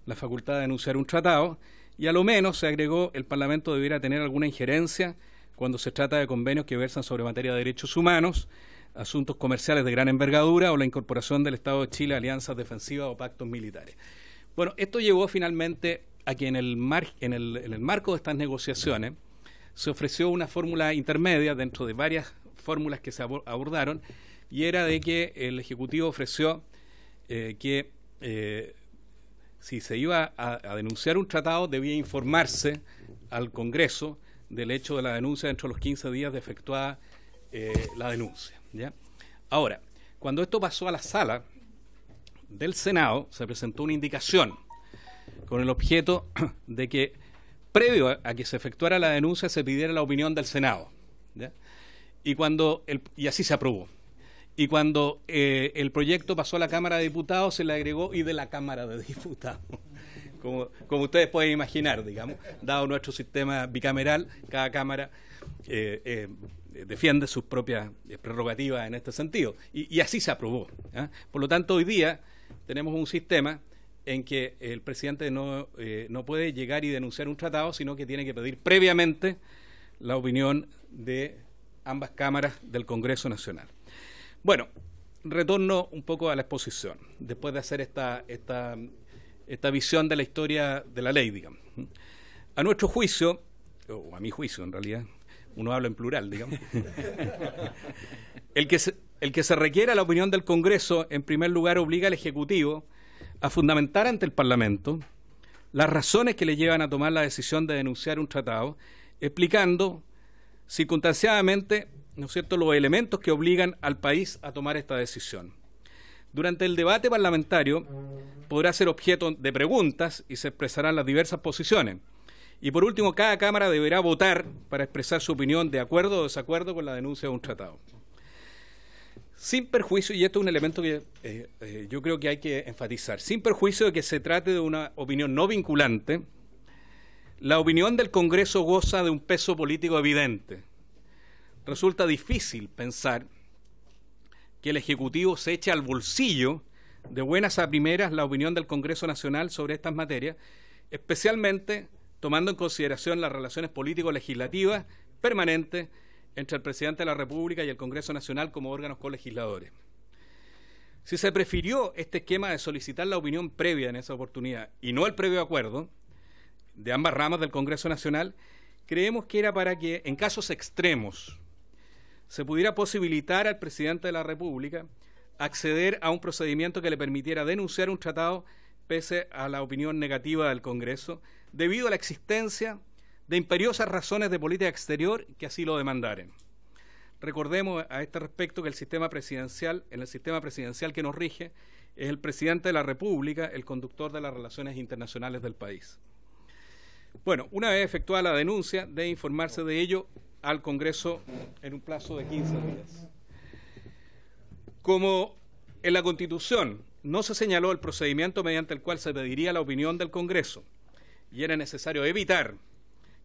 la facultad de denunciar un tratado, y a lo menos se agregó el Parlamento debiera tener alguna injerencia cuando se trata de convenios que versan sobre materia de derechos humanos, asuntos comerciales de gran envergadura o la incorporación del Estado de Chile a alianzas defensivas o pactos militares. Bueno, esto llevó finalmente a que en el marco de estas negociaciones se ofreció una fórmula intermedia dentro de varias fórmulas que se abordaron, y era de que el Ejecutivo ofreció que si se iba a denunciar un tratado, debía informarse al Congreso del hecho de la denuncia dentro de los 15 días de efectuada la denuncia, ¿ya? Ahora, cuando esto pasó a la sala del Senado, se presentó una indicación con el objeto de que, previo a que se efectuara la denuncia, se pidiera la opinión del Senado, ¿ya? Y así se aprobó. Y cuando el proyecto pasó a la Cámara de Diputados, se le agregó "y de la Cámara de Diputados". Como ustedes pueden imaginar, digamos, dado nuestro sistema bicameral, cada Cámara defiende sus propias prerrogativas en este sentido. Y así se aprobó, ¿eh? Por lo tanto, hoy día tenemos un sistema en que el presidente no puede llegar y denunciar un tratado, sino que tiene que pedir previamente la opinión de ambas cámaras del Congreso Nacional. Bueno, retorno un poco a la exposición, después de hacer esta visión de la historia de la ley, digamos. A nuestro juicio, o a mi juicio en realidad, uno habla en plural, digamos, el que se requiera la opinión del Congreso, en primer lugar, obliga al Ejecutivo a fundamentar ante el Parlamento las razones que le llevan a tomar la decisión de denunciar un tratado, explicando circunstanciadamente, ¿no es cierto?, los elementos que obligan al país a tomar esta decisión. Durante el debate parlamentario podrá ser objeto de preguntas y se expresarán las diversas posiciones. Y por último, cada Cámara deberá votar para expresar su opinión de acuerdo o desacuerdo con la denuncia de un tratado. Sin perjuicio, y esto es un elemento que yo creo que hay que enfatizar, sin perjuicio de que se trate de una opinión no vinculante, la opinión del Congreso goza de un peso político evidente. Resulta difícil pensar que el Ejecutivo se eche al bolsillo de buenas a primeras la opinión del Congreso Nacional sobre estas materias, especialmente tomando en consideración las relaciones político-legislativas permanentes entre el Presidente de la República y el Congreso Nacional como órganos colegisladores. Si se prefirió este esquema de solicitar la opinión previa en esa oportunidad y no el previo acuerdo de ambas ramas del Congreso Nacional, creemos que era para que, en casos extremos, se pudiera posibilitar al Presidente de la República acceder a un procedimiento que le permitiera denunciar un tratado pese a la opinión negativa del Congreso, debido a la existencia de imperiosas razones de política exterior que así lo demandaren. Recordemos a este respecto que en el sistema presidencial que nos rige, es el Presidente de la República el conductor de las relaciones internacionales del país. Bueno, una vez efectuada la denuncia, debe informarse de ello al Congreso en un plazo de 15 días. Como en la Constitución no se señaló el procedimiento mediante el cual se pediría la opinión del Congreso y era necesario evitar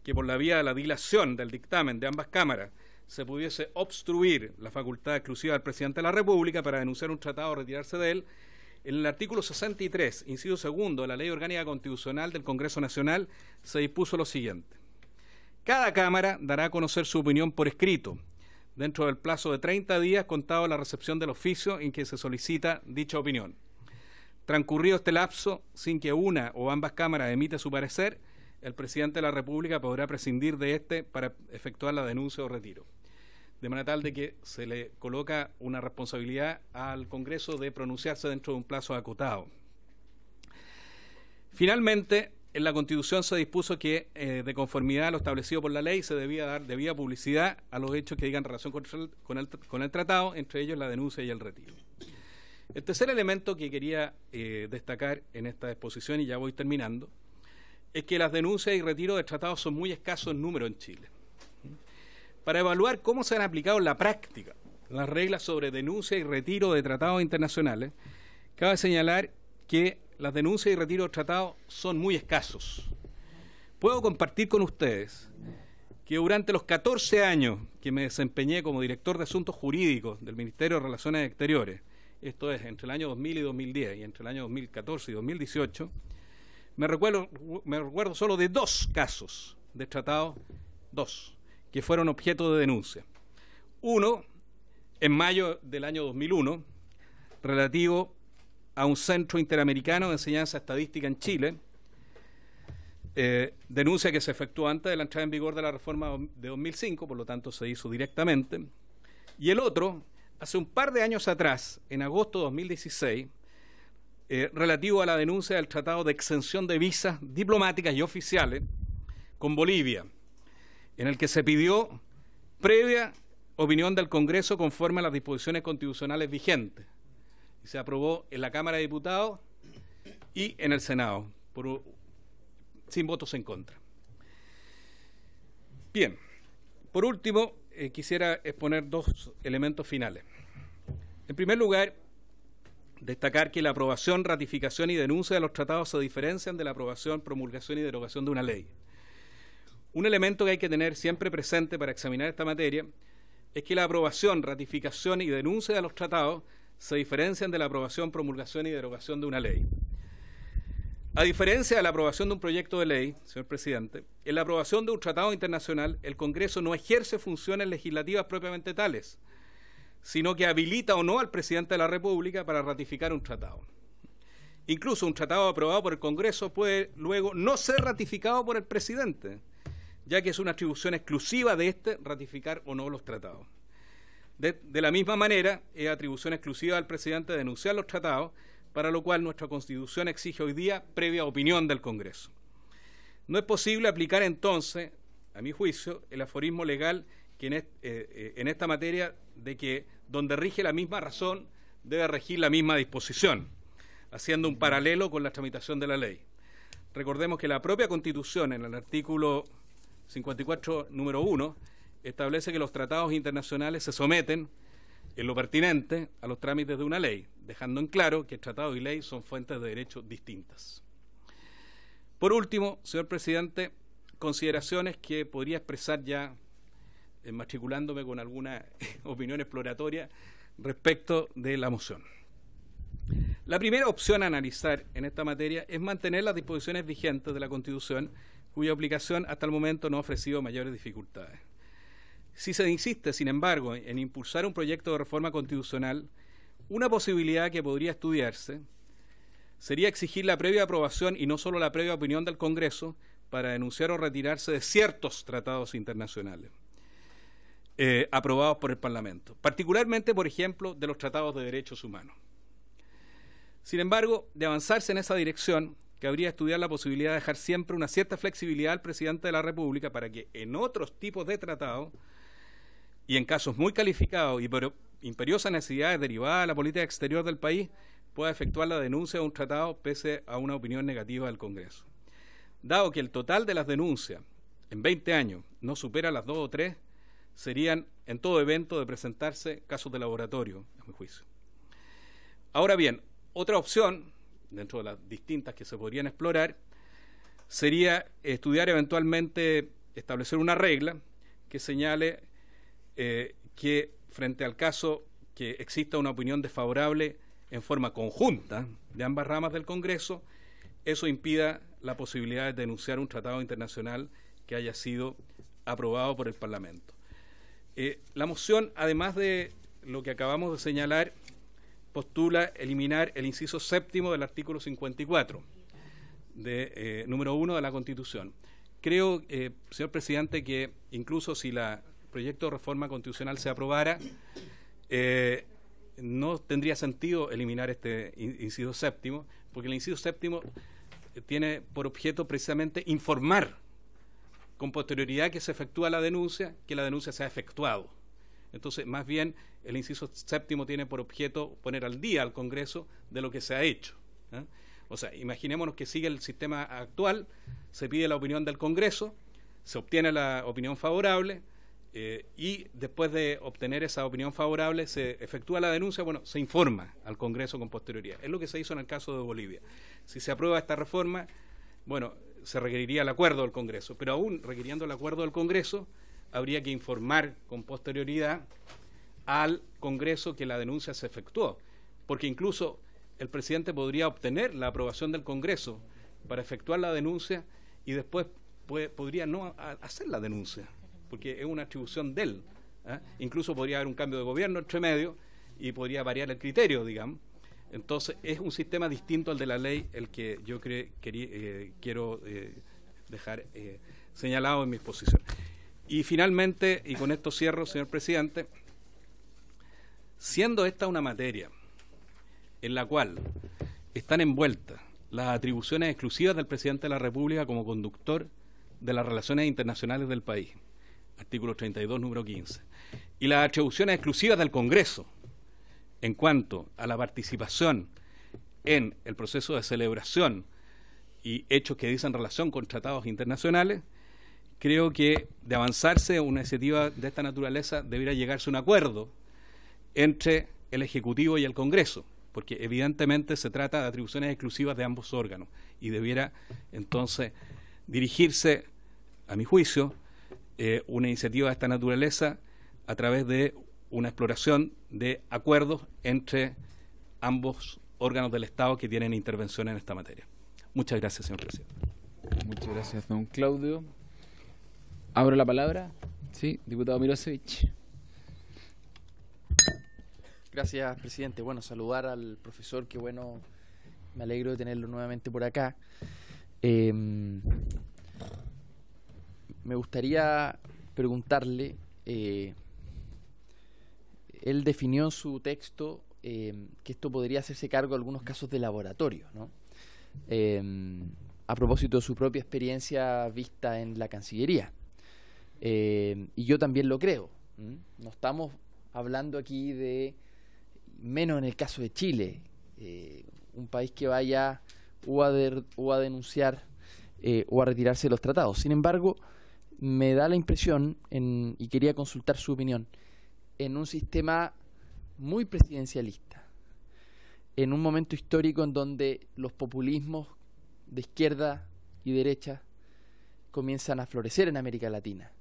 que por la vía de la dilación del dictamen de ambas cámaras se pudiese obstruir la facultad exclusiva del Presidente de la República para denunciar un tratado o retirarse de él, en el artículo 63, inciso segundo de la Ley Orgánica Constitucional del Congreso Nacional se dispuso lo siguiente. Cada Cámara dará a conocer su opinión por escrito, dentro del plazo de 30 días contado la recepción del oficio en que se solicita dicha opinión. Transcurrido este lapso, sin que una o ambas cámaras emita su parecer, el Presidente de la República podrá prescindir de este para efectuar la denuncia o retiro. De manera tal de que se le coloca una responsabilidad al Congreso de pronunciarse dentro de un plazo acotado. Finalmente, en la Constitución se dispuso que, de conformidad a lo establecido por la ley, se debía dar debida publicidad a los hechos que digan relación con el tratado, entre ellos la denuncia y el retiro. El tercer elemento que quería destacar en esta exposición, y ya voy terminando, es que las denuncias y retiros de tratados son muy escasos en número en Chile. Para evaluar cómo se han aplicado en la práctica las reglas sobre denuncia y retiro de tratados internacionales, cabe señalar que las denuncias y retiro de tratados son muy escasos. Puedo compartir con ustedes que durante los 14 años que me desempeñé como director de Asuntos Jurídicos del Ministerio de Relaciones Exteriores, esto es, entre el año 2000 y 2010 y entre el año 2014 y 2018, me recuerdo solo de 2 casos de tratados, 2, que fueron objeto de denuncia. Uno, en mayo del año 2001, relativo a un centro interamericano de enseñanza estadística en Chile, denuncia que se efectuó antes de la entrada en vigor de la reforma de 2005, por lo tanto se hizo directamente. Y el otro, hace un par de años atrás, en agosto de 2016, relativo a la denuncia del Tratado de Exención de Visas Diplomáticas y Oficiales con Bolivia, en el que se pidió previa opinión del Congreso conforme a las disposiciones constitucionales vigentes. Y se aprobó en la Cámara de Diputados y en el Senado, sin votos en contra. Bien, por último, quisiera exponer dos elementos finales. En primer lugar, destacar que la aprobación, ratificación y denuncia de los tratados se diferencian de la aprobación, promulgación y derogación de una ley. Un elemento que hay que tener siempre presente para examinar esta materia es que la aprobación, ratificación y denuncia de los tratados se diferencian de la aprobación, promulgación y derogación de una ley. A diferencia de la aprobación de un proyecto de ley, señor presidente, en la aprobación de un tratado internacional, el Congreso no ejerce funciones legislativas propiamente tales, sino que habilita o no al presidente de la República para ratificar un tratado. Incluso un tratado aprobado por el Congreso puede luego no ser ratificado por el presidente, ya que es una atribución exclusiva de éste ratificar o no los tratados. De la misma manera, es atribución exclusiva del presidente denunciar los tratados, para lo cual nuestra Constitución exige hoy día previa opinión del Congreso. No es posible aplicar entonces, a mi juicio, el aforismo legal que en esta materia de que donde rige la misma razón debe regir la misma disposición, haciendo un paralelo con la tramitación de la ley. Recordemos que la propia Constitución, en el artículo 54, número 1, establece que los tratados internacionales se someten, en lo pertinente, a los trámites de una ley, dejando en claro que el tratado y ley son fuentes de derecho distintas. Por último, señor presidente, consideraciones que podría expresar ya matriculándome con alguna opinión exploratoria respecto de la moción. La primera opción a analizar en esta materia es mantener las disposiciones vigentes de la Constitución, cuya aplicación hasta el momento no ha ofrecido mayores dificultades. Si se insiste, sin embargo, en impulsar un proyecto de reforma constitucional, una posibilidad que podría estudiarse sería exigir la previa aprobación y no solo la previa opinión del Congreso para denunciar o retirarse de ciertos tratados internacionales aprobados por el Parlamento, particularmente, por ejemplo, de los tratados de derechos humanos. Sin embargo, de avanzarse en esa dirección, cabría estudiar la posibilidad de dejar siempre una cierta flexibilidad al presidente de la República para que en otros tipos de tratados y en casos muy calificados y por imperiosas necesidades derivadas de la política exterior del país pueda efectuar la denuncia de un tratado pese a una opinión negativa del Congreso. Dado que el total de las denuncias en 20 años no supera las 2 o 3, serían en todo evento de presentarse casos de laboratorio, a mi juicio. Ahora bien, otra opción, dentro de las distintas que se podrían explorar, sería estudiar eventualmente establecer una regla que señale que frente al caso que exista una opinión desfavorable en forma conjunta de ambas ramas del Congreso, eso impida la posibilidad de denunciar un tratado internacional que haya sido aprobado por el Parlamento. La moción, además de lo que acabamos de señalar, postula eliminar el inciso séptimo del artículo 54, número 1 de la Constitución. Creo, señor presidente, que incluso si el proyecto de reforma constitucional se aprobara, no tendría sentido eliminar este inciso séptimo, porque el inciso séptimo tiene por objeto precisamente informar con posterioridad que se efectúa la denuncia, que la denuncia se ha efectuado. Entonces, más bien, el inciso séptimo tiene por objeto poner al día al Congreso de lo que se ha hecho. O sea, imaginémonos que sigue el sistema actual, se pide la opinión del Congreso, se obtiene la opinión favorable, y después de obtener esa opinión favorable se efectúa la denuncia, bueno, se informa al Congreso con posterioridad. Es lo que se hizo en el caso de Bolivia. Si se aprueba esta reforma, bueno, se requeriría el acuerdo del Congreso, pero aún requiriendo el acuerdo del Congreso, habría que informar con posterioridad al Congreso que la denuncia se efectuó, porque incluso el presidente podría obtener la aprobación del Congreso para efectuar la denuncia y después podría no hacer la denuncia, porque es una atribución de él. Incluso podría haber un cambio de gobierno entre medio y podría variar el criterio, digamos. Entonces, es un sistema distinto al de la ley el que yo quiero dejar señalado en mi exposición. Y finalmente, y con esto cierro, señor presidente, siendo esta una materia en la cual están envueltas las atribuciones exclusivas del presidente de la República como conductor de las relaciones internacionales del país, artículo 32, número 15, y las atribuciones exclusivas del Congreso en cuanto a la participación en el proceso de celebración y hechos que dicen relación con tratados internacionales, creo que de avanzarse una iniciativa de esta naturaleza debiera llegarse a un acuerdo entre el Ejecutivo y el Congreso, porque evidentemente se trata de atribuciones exclusivas de ambos órganos y debiera entonces dirigirse, a mi juicio, una iniciativa de esta naturaleza a través de una exploración de acuerdos entre ambos órganos del Estado que tienen intervención en esta materia. Muchas gracias, señor presidente. Muchas gracias, don Claudio. Abro la palabra. Sí, diputado Mirosevich. Gracias, presidente. Bueno, saludar al profesor, que bueno, me alegro de tenerlo nuevamente por acá. Me gustaría preguntarle, él definió en su texto que esto podría hacerse cargo de algunos casos de laboratorio, ¿no? A propósito de su propia experiencia vista en la Cancillería. Y yo también lo creo. No estamos hablando aquí de, menos en el caso de Chile, un país que vaya o a denunciar o a retirarse de los tratados. Sin embargo, me da la impresión, y quería consultar su opinión, en un sistema muy presidencialista, en un momento histórico en donde los populismos de izquierda y derecha comienzan a florecer en América Latina.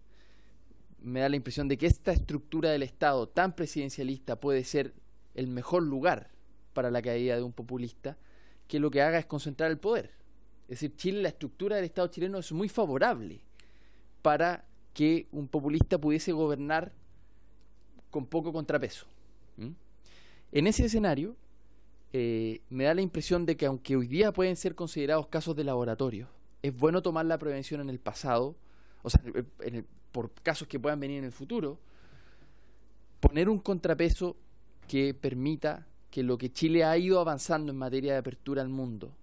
Me da la impresión de que esta estructura del Estado tan presidencialista puede ser el mejor lugar para la caída de un populista, que lo que haga es concentrar el poder. Es decir, Chile, la estructura del Estado chileno es muy favorable para que un populista pudiese gobernar con poco contrapeso. En ese escenario, me da la impresión de que aunque hoy día pueden ser considerados casos de laboratorio, es bueno tomar la prevención en el pasado, o sea, por casos que puedan venir en el futuro, poner un contrapeso que permita que lo que Chile ha ido avanzando en materia de apertura al mundo,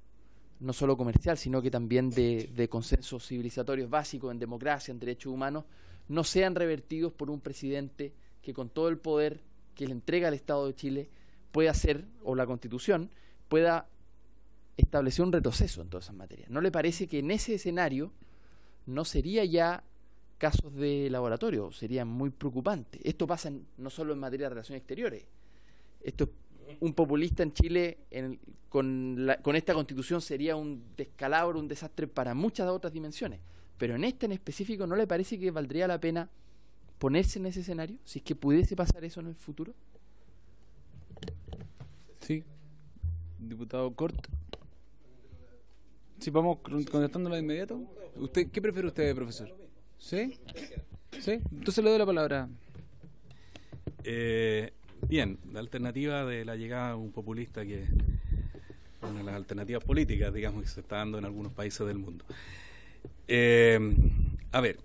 no solo comercial, sino que también de consensos civilizatorios básicos en democracia, en derechos humanos, no sean revertidos por un presidente que con todo el poder que le entrega al Estado de Chile pueda hacer, o la Constitución, pueda establecer un retroceso en todas esas materias. ¿No le parece que en ese escenario no sería ya casos de laboratorio? Sería muy preocupante. Esto pasa no solo en materia de relaciones exteriores. Esto es un populista en Chile con esta Constitución sería un descalabro, un desastre para muchas otras dimensiones. Pero en esta en específico, ¿no le parece que valdría la pena ponerse en ese escenario, si es que pudiese pasar eso en el futuro? Sí, diputado Cort. Sí, vamos contestándolo de inmediato. ¿Qué prefiere usted, profesor? ¿Sí? ¿Sí? Entonces le doy la palabra. Bien, la alternativa de la llegada de un populista, que es una de las alternativas políticas, digamos, que se está dando en algunos países del mundo. A ver,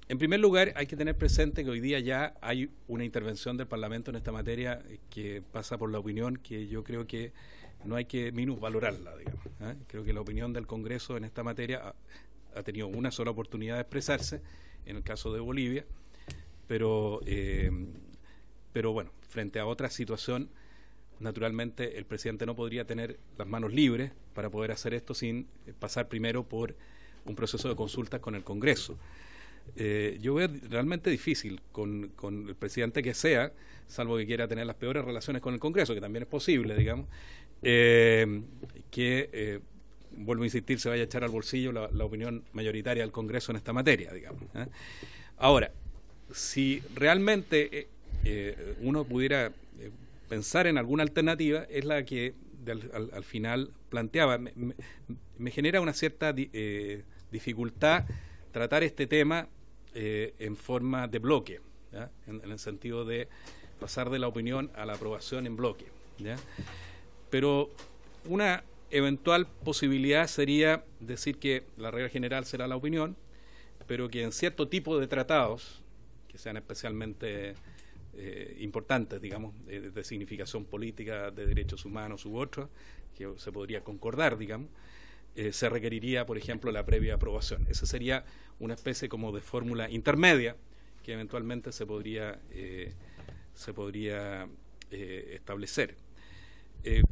en primer lugar, hay que tener presente que hoy día ya hay una intervención del Parlamento en esta materia que pasa por la opinión, que yo creo que no hay que minusvalorarla, digamos. Creo que la opinión del Congreso en esta materia ha tenido una sola oportunidad de expresarse, en el caso de Bolivia, pero bueno, frente a otra situación, naturalmente el presidente no podría tener las manos libres para poder hacer esto sin pasar primero por un proceso de consultas con el Congreso. Yo veo realmente difícil con el presidente que sea, salvo que quiera tener las peores relaciones con el Congreso, que también es posible, digamos, vuelvo a insistir, se vaya a echar al bolsillo la opinión mayoritaria del Congreso en esta materia, digamos. Ahora, si realmente uno pudiera pensar en alguna alternativa, es la que al final planteaba. Me genera una cierta dificultad tratar este tema en forma de bloque, ¿ya? En el sentido de pasar de la opinión a la aprobación en bloque, ¿ya? Pero una eventual posibilidad sería decir que la regla general será la opinión, pero que en cierto tipo de tratados, que sean especialmente importantes, digamos, de significación política, de derechos humanos u otros, que se podría concordar, digamos, se requeriría, por ejemplo, la previa aprobación. Esa sería una especie como de fórmula intermedia que eventualmente se podría establecer.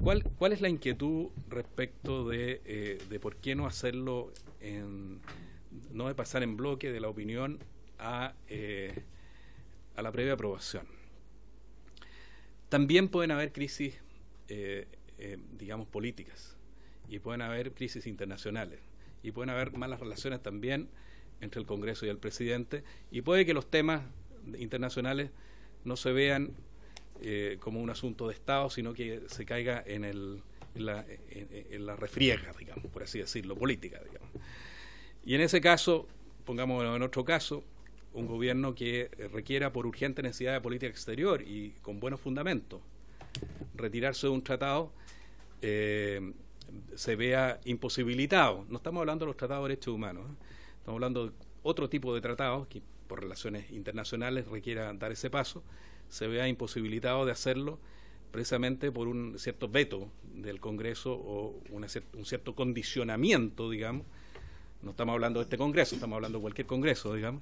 ¿Cuál es la inquietud respecto de por qué no hacerlo, no de pasar en bloque de la opinión a la previa aprobación? También pueden haber crisis, digamos, políticas, y pueden haber crisis internacionales, y pueden haber malas relaciones también entre el Congreso y el presidente, y puede que los temas internacionales no se vean como un asunto de Estado, sino que se caiga en la refriega, digamos, por así decirlo, política, digamos. Y en ese caso, pongámoslo en otro caso, un gobierno que requiera por urgente necesidad de política exterior y con buenos fundamentos retirarse de un tratado, se vea imposibilitado. No estamos hablando de los tratados de derechos humanos, estamos hablando de otro tipo de tratados que por relaciones internacionales requiera dar ese paso, se vea imposibilitado de hacerlo precisamente por un cierto veto del Congreso o un cierto condicionamiento, digamos. No estamos hablando de este Congreso, estamos hablando de cualquier Congreso, digamos,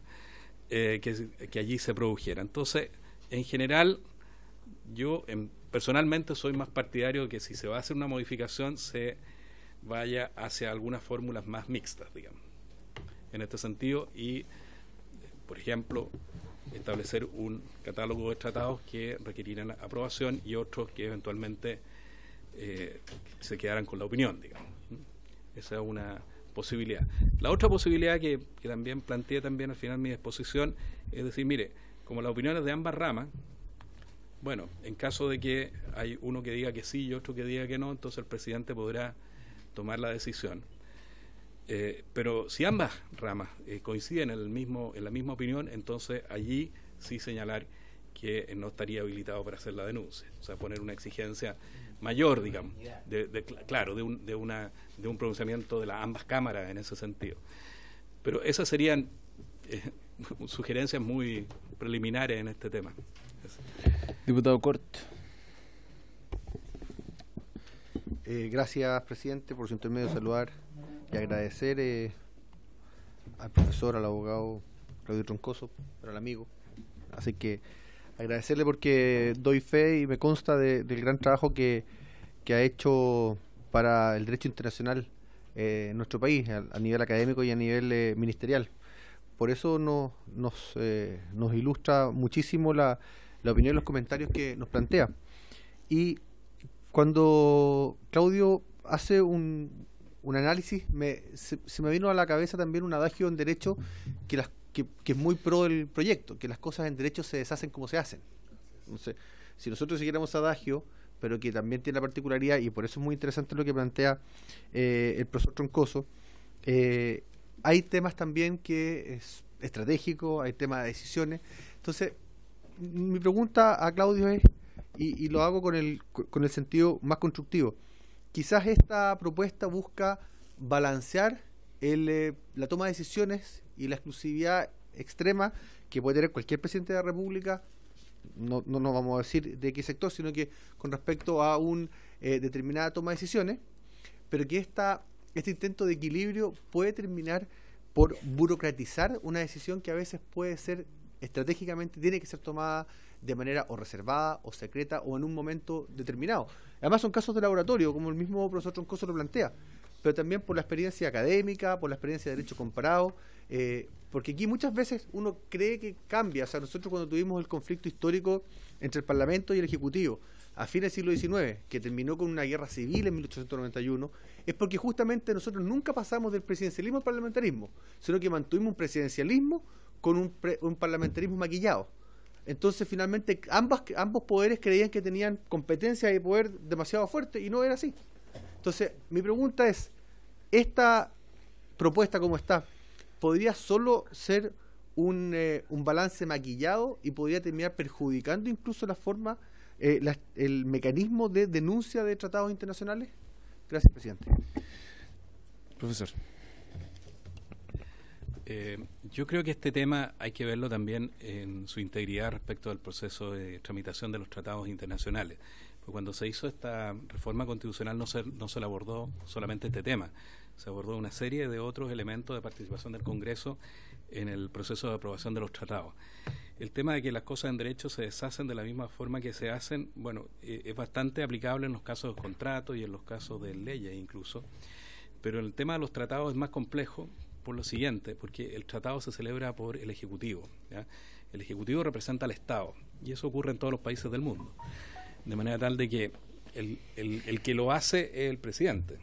que allí se produjera. Entonces, en general, yo personalmente soy más partidario de que si se va a hacer una modificación se vaya hacia algunas fórmulas más mixtas, digamos, en este sentido, y, por ejemplo, establecer un catálogo de tratados que requerirán aprobación y otros que eventualmente se quedaran con la opinión, digamos. Esa es una posibilidad. La otra posibilidad que también planteé también al final de mi exposición es decir, mire, como las opiniones de ambas ramas, bueno, en caso de que hay uno que diga que sí y otro que diga que no, entonces el presidente podrá tomar la decisión. Pero si ambas ramas coinciden en la misma opinión, entonces allí sí señalar que no estaría habilitado para hacer la denuncia, o sea, poner una exigencia mayor, digamos, claro, de un pronunciamiento de las ambas cámaras en ese sentido. Pero esas serían sugerencias muy preliminares en este tema. Diputado Cort. Gracias, presidente, por su intermedio saludar y agradecer al profesor, al abogado Claudio Troncoso, al amigo. Así que agradecerle porque doy fe y me consta del gran trabajo que ha hecho para el derecho internacional en nuestro país, a nivel académico y a nivel ministerial. Por eso nos ilustra muchísimo la opinión y los comentarios que nos plantea. Y cuando Claudio hace un análisis, se me vino a la cabeza también un adagio en derecho que es muy pro del proyecto, que las cosas en derecho se deshacen como se hacen. Entonces, si nosotros siguiéramos adagio, pero que también tiene la particularidad, y por eso es muy interesante lo que plantea el profesor Troncoso, hay temas también que es estratégico, hay temas de decisiones. Entonces, mi pregunta a Claudio es, y lo hago con el sentido más constructivo, quizás esta propuesta busca balancear la toma de decisiones y la exclusividad extrema que puede tener cualquier presidente de la República, no nos vamos a decir de qué sector, sino que con respecto a una determinada toma de decisiones, pero que este intento de equilibrio puede terminar por burocratizar una decisión que a veces puede ser estratégicamente, tiene que ser tomada de manera o reservada o secreta o en un momento determinado. Además son casos de laboratorio, como el mismo profesor Troncoso lo plantea, pero también por la experiencia académica, por la experiencia de derecho comparado, porque aquí muchas veces uno cree que cambia. O sea, nosotros cuando tuvimos el conflicto histórico entre el Parlamento y el Ejecutivo a fines del siglo XIX, que terminó con una guerra civil en 1891, es porque justamente nosotros nunca pasamos del presidencialismo al parlamentarismo, sino que mantuvimos un presidencialismo con un parlamentarismo maquillado. Entonces finalmente ambos poderes creían que tenían competencia y poder demasiado fuerte, y no era así. Entonces mi pregunta es, esta propuesta como está, ¿podría solo ser un balance maquillado y podría terminar perjudicando incluso la forma, el mecanismo de denuncia de tratados internacionales? Gracias, presidente. Profesor. Yo creo que este tema hay que verlo también en su integridad respecto al proceso de tramitación de los tratados internacionales. Pues cuando se hizo esta reforma constitucional no se le abordó solamente este tema, se abordó una serie de otros elementos de participación del Congreso en el proceso de aprobación de los tratados. El tema de que las cosas en derecho se deshacen de la misma forma que se hacen, bueno, es bastante aplicable en los casos de contratos y en los casos de leyes incluso, pero el tema de los tratados es más complejo por lo siguiente, porque el tratado se celebra por el Ejecutivo, ¿ya? El Ejecutivo representa al Estado, y eso ocurre en todos los países del mundo, de manera tal de que el que lo hace es el presidente.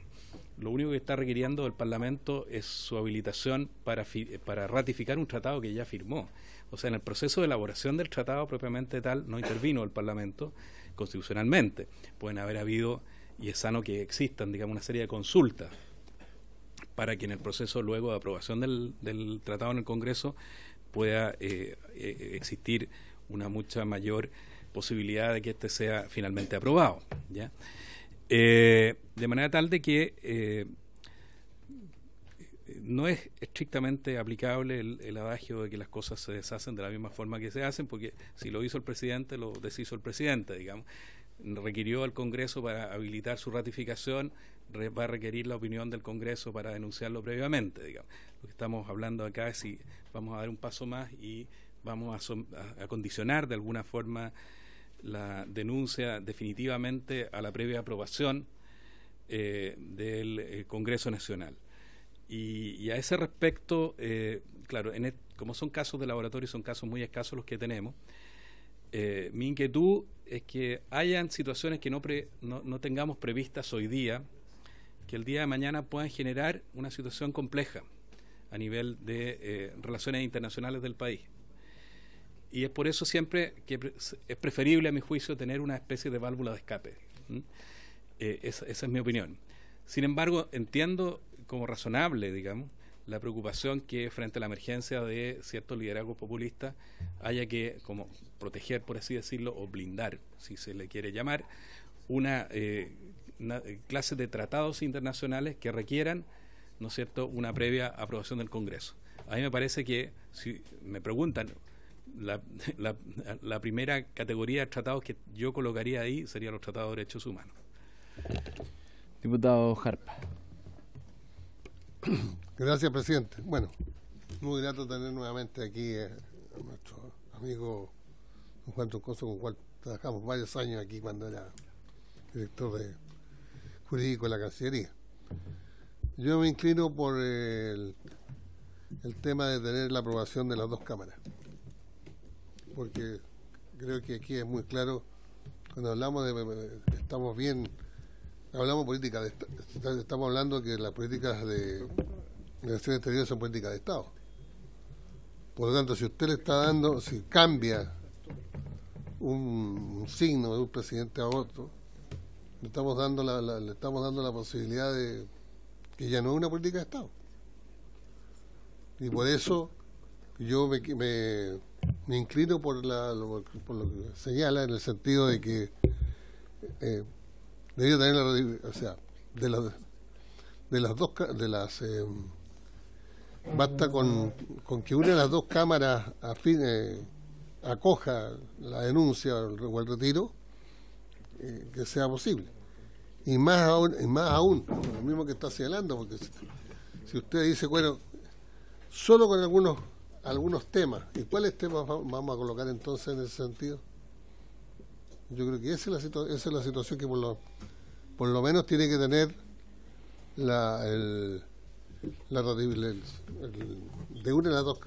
Lo único que está requiriendo del Parlamento es su habilitación para ratificar un tratado que ya firmó. O sea, en el proceso de elaboración del tratado propiamente tal no intervino el Parlamento constitucionalmente. Pueden haber habido, y es sano que existan, digamos, una serie de consultas para que en el proceso luego de aprobación del tratado en el Congreso pueda existir una mucha mayor posibilidad de que este sea finalmente aprobado, ¿ya? De manera tal de que no es estrictamente aplicable el adagio de que las cosas se deshacen de la misma forma que se hacen, porque si lo hizo el presidente, lo deshizo el presidente, digamos. Requirió al Congreso para habilitar su ratificación, va a requerir la opinión del Congreso para denunciarlo previamente, digamos. Lo que estamos hablando acá es si vamos a dar un paso más y vamos a condicionar de alguna forma la denuncia definitivamente a la previa aprobación del Congreso Nacional. Y a ese respecto, claro, como son casos de laboratorio, son casos muy escasos los que tenemos, mi inquietud es que hayan situaciones que no tengamos previstas hoy día, que el día de mañana puedan generar una situación compleja a nivel de relaciones internacionales del país. Y es por eso siempre que es preferible, a mi juicio, tener una especie de válvula de escape. Esa es mi opinión. Sin embargo, entiendo como razonable, digamos, la preocupación que frente a la emergencia de ciertos liderazgos populistas haya que como proteger, por así decirlo, o blindar, si se le quiere llamar, una clase de tratados internacionales que requieran, ¿no es cierto?, una previa aprobación del Congreso. A mí me parece que, si me preguntan, la primera categoría de tratados que yo colocaría ahí sería los tratados de derechos humanos. Diputado Jarpa. Gracias, presidente. Bueno, muy grato tener nuevamente aquí a nuestro amigo don Juan Troncoso, con el cual trabajamos varios años aquí cuando era director jurídico de la Cancillería. Yo me inclino por el tema de tener la aprobación de las dos cámaras, porque creo que aquí es muy claro, cuando hablamos estamos bien, hablamos política, estamos hablando que las políticas de relaciones exteriores son políticas de Estado. Por lo tanto, si usted le está dando, si cambia un signo de un presidente a otro, le estamos dando la posibilidad de que ya no es una política de Estado. Y por eso yo me inclino por lo que señala, en el sentido de que debería tener basta con que una de las dos cámaras acoja la denuncia o el retiro, que sea posible. Y más aún, lo mismo que está señalando, porque si usted dice, bueno, solo con algunos temas, ¿y cuáles temas vamos a colocar entonces en ese sentido? Yo creo que esa es la situación que por lo menos tiene que tener de una de las dos,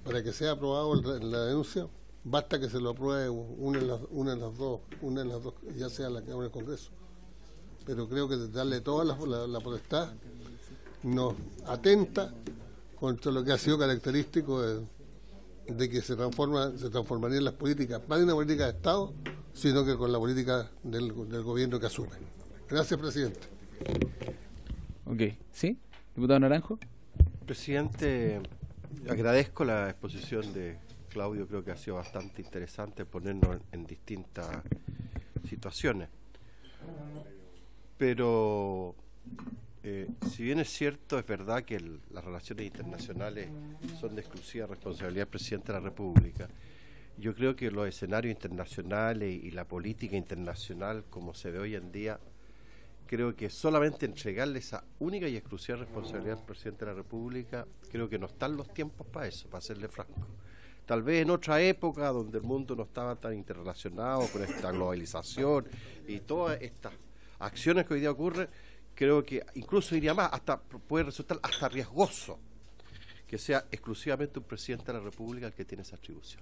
para que sea aprobado la denuncia, basta que se lo apruebe una en las dos, ya sea la Cámara o el Congreso. Pero creo que darle toda la potestad nos atenta contra lo que ha sido característico de que se transformarían las políticas, más de una política de Estado, sino que con la política del gobierno que asume. Gracias, presidente. Ok, ¿sí? Diputado Naranjo. Presidente, agradezco la exposición de Claudio, creo que ha sido bastante interesante ponernos en distintas situaciones. Pero si bien es cierto, es verdad que las relaciones internacionales son de exclusiva responsabilidad del presidente de la República, yo creo que los escenarios internacionales y la política internacional como se ve hoy en día, creo que solamente entregarle esa única y exclusiva responsabilidad al presidente de la República, creo que no están los tiempos para eso, para serle franco. Tal vez en otra época donde el mundo no estaba tan interrelacionado con esta globalización y todas estas acciones que hoy día ocurren, creo que incluso diría más, hasta puede resultar hasta riesgoso que sea exclusivamente un presidente de la República el que tiene esa atribución.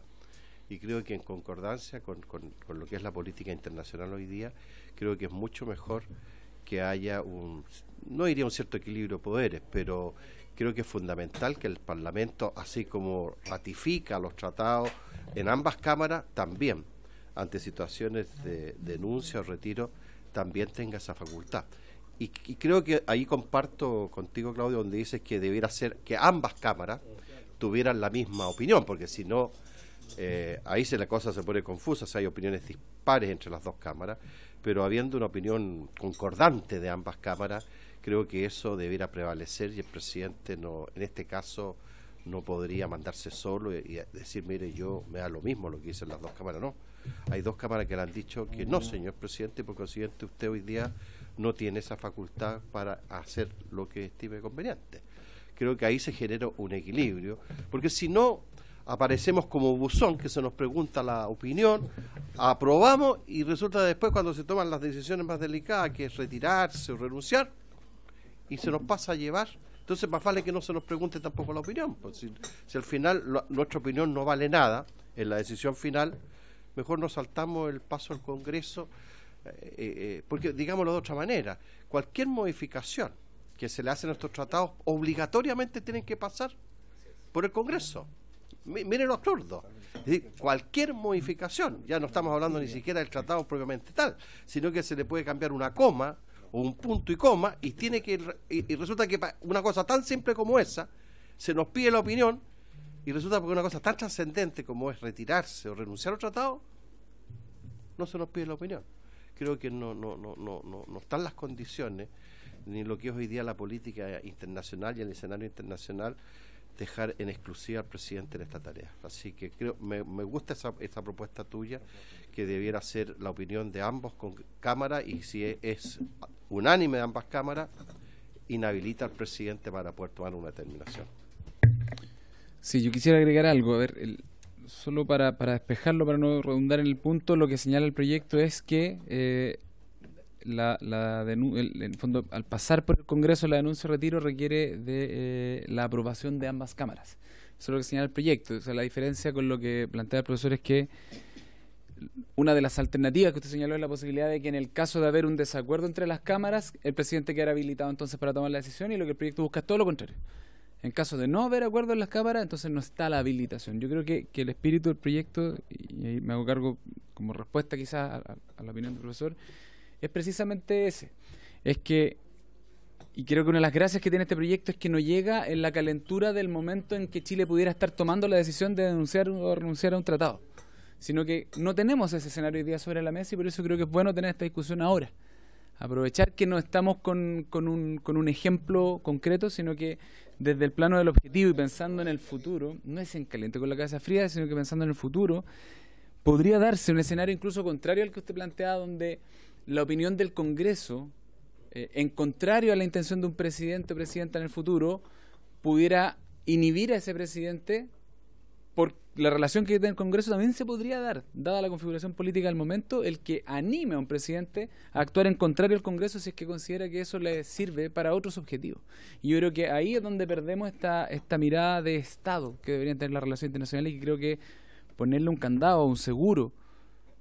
Y creo que en concordancia con lo que es la política internacional hoy día, creo que es mucho mejor que haya no diría un cierto equilibrio de poderes, pero creo que es fundamental que el Parlamento, así como ratifica los tratados en ambas cámaras, también, ante situaciones de denuncia o retiro, también tenga esa facultad. Y creo que ahí comparto contigo, Claudio, donde dices que debiera ser que ambas cámaras tuvieran la misma opinión, porque si no, ahí la cosa se pone confusa, si hay opiniones dispares entre las dos cámaras, pero habiendo una opinión concordante de ambas cámaras, creo que eso debiera prevalecer y el presidente no, en este caso no podría mandarse solo y decir, mire, yo me da lo mismo lo que dicen las dos cámaras. No, hay dos cámaras que le han dicho que no, señor presidente, y por consiguiente usted hoy día no tiene esa facultad para hacer lo que estime conveniente. Creo que ahí se genera un equilibrio, porque si no, aparecemos como buzón que se nos pregunta la opinión, aprobamos y resulta después cuando se toman las decisiones más delicadas, que es retirarse o renunciar, y se nos pasa a llevar. Entonces más vale que no se nos pregunte tampoco la opinión, pues si al final nuestra opinión no vale nada en la decisión final, mejor nos saltamos el paso al Congreso, porque digámoslo de otra manera, cualquier modificación que se le hace a nuestros tratados obligatoriamente tienen que pasar por el Congreso. Miren lo absurdo. Es decir, cualquier modificación, ya no estamos hablando ni siquiera del tratado propiamente tal, sino que se le puede cambiar una coma o un punto y coma y tiene que y resulta que una cosa tan simple como esa se nos pide la opinión y resulta que una cosa tan trascendente como es retirarse o renunciar al tratado no se nos pide la opinión. Creo que no están las condiciones ni lo que es hoy día la política internacional y el escenario internacional dejar en exclusiva al presidente en esta tarea. Así que creo me gusta esa propuesta tuya, que debiera ser la opinión de ambos con cámaras, y si es unánime de ambas cámaras, inhabilita al presidente para poder tomar una determinación. Sí, yo quisiera agregar algo, a ver, solo para despejarlo, para no redundar en el punto, lo que señala el proyecto es que en el fondo, al pasar por el Congreso, la denuncia de retiro requiere de la aprobación de ambas cámaras. Eso es lo que señala el proyecto. O sea, la diferencia con lo que plantea el profesor es que una de las alternativas que usted señaló es la posibilidad de que en el caso de haber un desacuerdo entre las cámaras, el presidente quede habilitado entonces para tomar la decisión, y lo que el proyecto busca es todo lo contrario. En caso de no haber acuerdo en las cámaras, entonces no está la habilitación. Yo creo que el espíritu del proyecto, y ahí me hago cargo como respuesta quizás a la opinión del profesor, es precisamente ese. Es que, y creo que una de las gracias que tiene este proyecto es que no llega en la calentura del momento en que Chile pudiera estar tomando la decisión de denunciar o renunciar a un tratado, sino que no tenemos ese escenario hoy día sobre la mesa, y por eso creo que es bueno tener esta discusión ahora. Aprovechar que no estamos con un ejemplo concreto, sino que desde el plano del objetivo y pensando en el futuro, no es en caliente con la cabeza fría, sino que pensando en el futuro, podría darse un escenario incluso contrario al que usted planteaba, donde la opinión del Congreso, en contrario a la intención de un presidente o presidenta en el futuro, pudiera inhibir a ese presidente, por la relación que tiene el Congreso también se podría dar, dada la configuración política del momento, el que anime a un presidente a actuar en contrario al Congreso si es que considera que eso le sirve para otros objetivos. Y yo creo que ahí es donde perdemos esta mirada de Estado que deberían tener las relaciones internacionales, y creo que ponerle un candado, un seguro,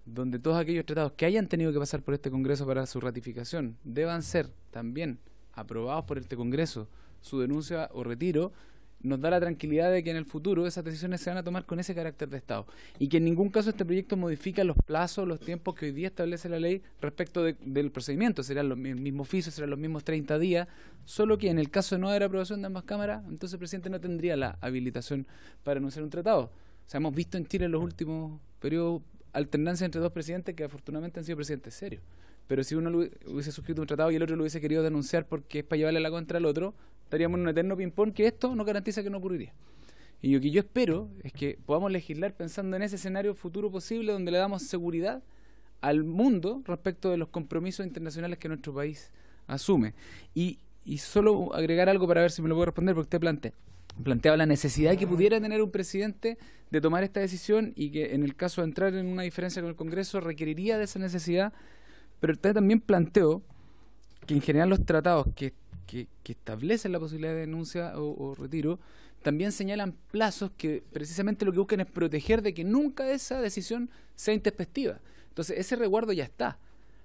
donde todos aquellos tratados que hayan tenido que pasar por este Congreso para su ratificación deban ser también aprobados por este Congreso, su denuncia o retiro, nos da la tranquilidad de que en el futuro esas decisiones se van a tomar con ese carácter de Estado, y que en ningún caso este proyecto modifica los plazos, los tiempos que hoy día establece la ley respecto del procedimiento. Serán el mismo oficio, serán los mismos 30 días, solo que en el caso de no haber aprobación de ambas cámaras, entonces el presidente no tendría la habilitación para anunciar un tratado. O sea, hemos visto en Chile en los últimos periodos alternancia entre dos presidentes que afortunadamente han sido presidentes serios. Pero si uno hubiese suscrito un tratado y el otro lo hubiese querido denunciar porque es para llevarle la contra al otro, estaríamos en un eterno ping-pong, que esto no garantiza que no ocurriría. Y lo que yo espero es que podamos legislar pensando en ese escenario futuro posible donde le damos seguridad al mundo respecto de los compromisos internacionales que nuestro país asume. Y solo agregar algo para ver si me lo puedo responder, porque usted planteaba la necesidad que pudiera tener un presidente de tomar esta decisión y que en el caso de entrar en una diferencia con el Congreso requeriría de esa necesidad, pero usted también planteó que en general los tratados que establecen la posibilidad de denuncia o retiro también señalan plazos que precisamente lo que buscan es proteger de que nunca esa decisión sea intempestiva. Entonces ese resguardo ya está.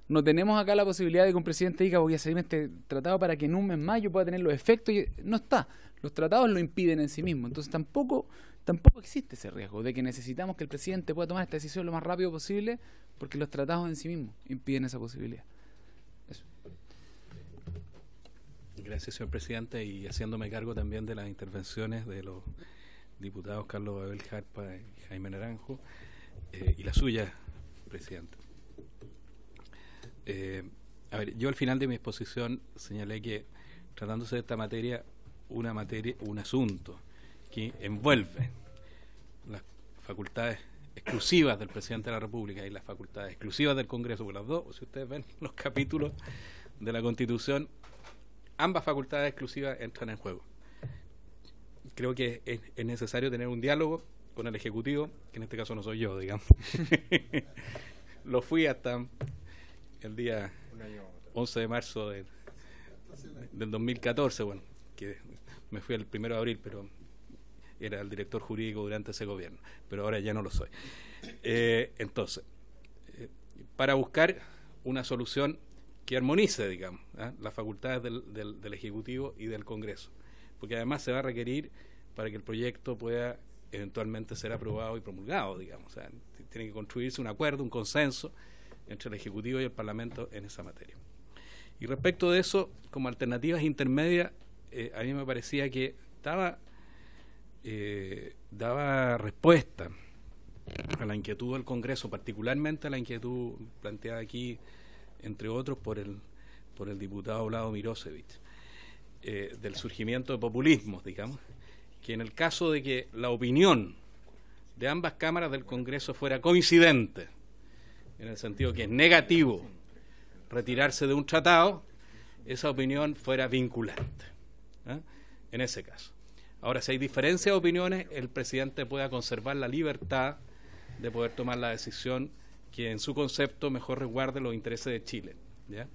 No tenemos acá la posibilidad de que un presidente diga voy a salirme este tratado para que en un mes más yo pueda tener los efectos. No está. Los tratados lo impiden en sí mismos. Entonces tampoco existe ese riesgo de que necesitamos que el presidente pueda tomar esta decisión lo más rápido posible porque los tratados en sí mismos impiden esa posibilidad. Eso. Gracias, señor presidente, y haciéndome cargo también de las intervenciones de los diputados Carlos Babel Jarpa y Jaime Naranjo y la suya, presidente. A ver, yo al final de mi exposición señalé que tratándose de esta materia, un asunto que envuelve las facultades exclusivas del presidente de la República y las facultades exclusivas del Congreso, por las dos, si ustedes ven los capítulos de la Constitución, ambas facultades exclusivas entran en juego. Creo que es necesario tener un diálogo con el Ejecutivo, que en este caso no soy yo, digamos. Lo fui hasta el día 11 de marzo del 2014, bueno, que me fui el 1 de abril, pero era el director jurídico durante ese gobierno, pero ahora ya no lo soy. Entonces, para buscar una solución que armonice, digamos, las facultades del Ejecutivo y del Congreso, porque además se va a requerir para que el proyecto pueda eventualmente ser aprobado y promulgado, digamos. O sea, tiene que construirse un acuerdo, un consenso entre el Ejecutivo y el Parlamento en esa materia. Y respecto de eso, como alternativas intermedias, a mí me parecía que daba respuesta a la inquietud del Congreso, particularmente a la inquietud planteada aquí, entre otros, por el diputado Vlado Mirosevic, del surgimiento de populismos, digamos, que en el caso de que la opinión de ambas cámaras del Congreso fuera coincidente, en el sentido que es negativo retirarse de un tratado, esa opinión fuera vinculante, en ese caso. Ahora, si hay diferencia de opiniones, el presidente pueda conservar la libertad de poder tomar la decisión que en su concepto mejor resguarde los intereses de Chile, ¿ya?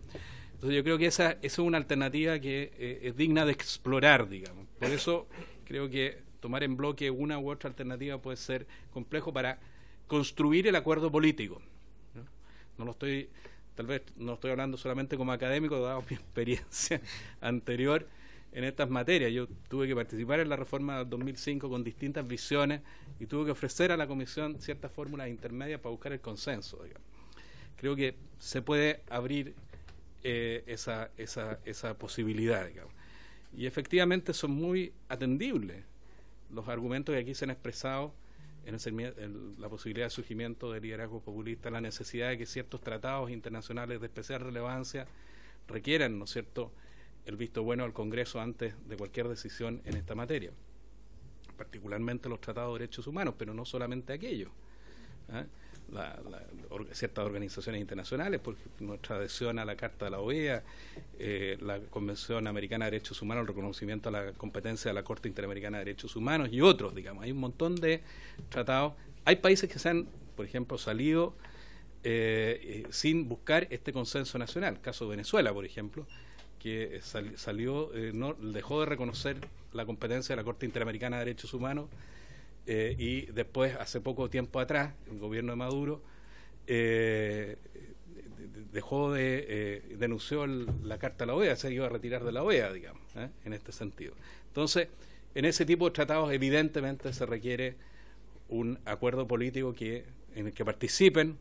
Entonces yo creo que esa es una alternativa que es digna de explorar, digamos. Por eso creo que tomar en bloque una u otra alternativa puede ser complejo para construir el acuerdo político, ¿no? Tal vez no estoy hablando solamente como académico, dado mi experiencia anterior en estas materias. Yo tuve que participar en la reforma del 2005 con distintas visiones y tuve que ofrecer a la Comisión ciertas fórmulas intermedias para buscar el consenso, digamos. Creo que se puede abrir esa posibilidad, digamos. Y efectivamente son muy atendibles los argumentos que aquí se han expresado en la posibilidad de surgimiento del liderazgo populista, la necesidad de que ciertos tratados internacionales de especial relevancia requieran, ¿no es cierto?, el visto bueno del Congreso antes de cualquier decisión en esta materia, particularmente los tratados de derechos humanos, pero no solamente aquellos, ciertas organizaciones internacionales, porque nuestra adhesión a la Carta de la OEA, la Convención Americana de Derechos Humanos, el reconocimiento a la competencia de la Corte Interamericana de Derechos Humanos y otros, digamos. Hay un montón de tratados. Hay países que se han, por ejemplo, salido sin buscar este consenso nacional. El caso de Venezuela, por ejemplo, que dejó de reconocer la competencia de la Corte Interamericana de Derechos Humanos y después, hace poco tiempo atrás, el gobierno de Maduro denunció la Carta de la OEA, se iba a retirar de la OEA, digamos, en este sentido. Entonces, en ese tipo de tratados evidentemente se requiere un acuerdo político en el que participen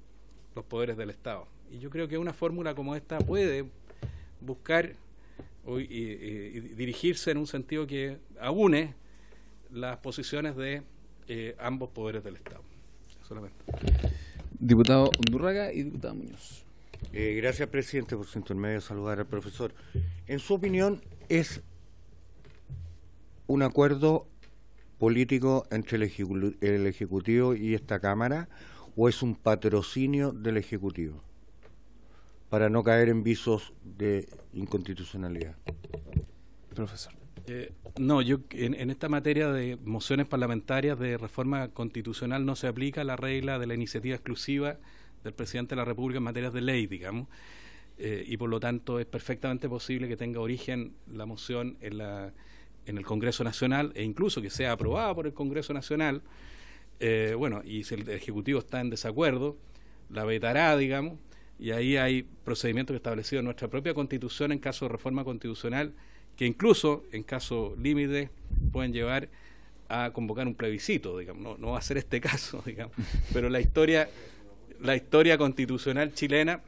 los poderes del Estado. Y yo creo que una fórmula como esta puede buscar y dirigirse en un sentido que aúne las posiciones de ambos poderes del Estado. Solamente. Diputado Undurraga y diputado Muñoz. Gracias, presidente, por su intermedio saludar al profesor. En su opinión, ¿es un acuerdo político entre el Ejecutivo y esta Cámara, o es un patrocinio del Ejecutivo para no caer en visos de inconstitucionalidad? Profesor. No, yo en esta materia de mociones parlamentarias de reforma constitucional no se aplica la regla de la iniciativa exclusiva del presidente de la República en materias de ley, digamos, y por lo tanto es perfectamente posible que tenga origen la moción en el Congreso Nacional, e incluso que sea aprobada por el Congreso Nacional. Bueno, y si el Ejecutivo está en desacuerdo, la vetará, digamos, y ahí hay procedimientos establecidos en nuestra propia Constitución en caso de reforma constitucional, que incluso en caso límite pueden llevar a convocar un plebiscito, digamos. No va a ser este caso, digamos, pero la historia constitucional chilena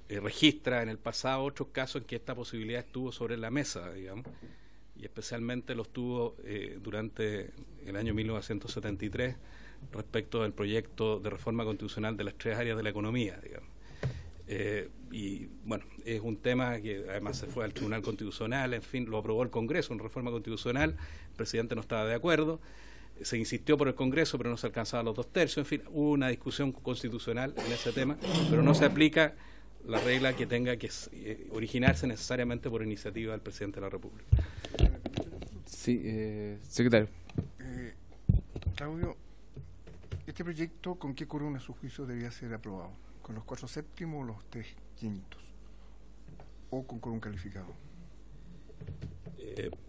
registra en el pasado otros casos en que esta posibilidad estuvo sobre la mesa, digamos, y especialmente lo estuvo durante el año 1973 respecto del proyecto de reforma constitucional de las 3 áreas de la economía, digamos. Y bueno, es un tema que además se fue al Tribunal Constitucional, en fin, lo aprobó el Congreso en reforma constitucional, el presidente no estaba de acuerdo, se insistió por el Congreso, pero no se alcanzaban los 2/3, en fin, hubo una discusión constitucional en ese tema, pero no se aplica la regla que tenga que originarse necesariamente por iniciativa del presidente de la República. Sí, secretario. Claudio, ¿este proyecto con qué quórum a su juicio debía ser aprobado? ¿Con los 4/7 o los 3/5? ¿O con quórum calificado?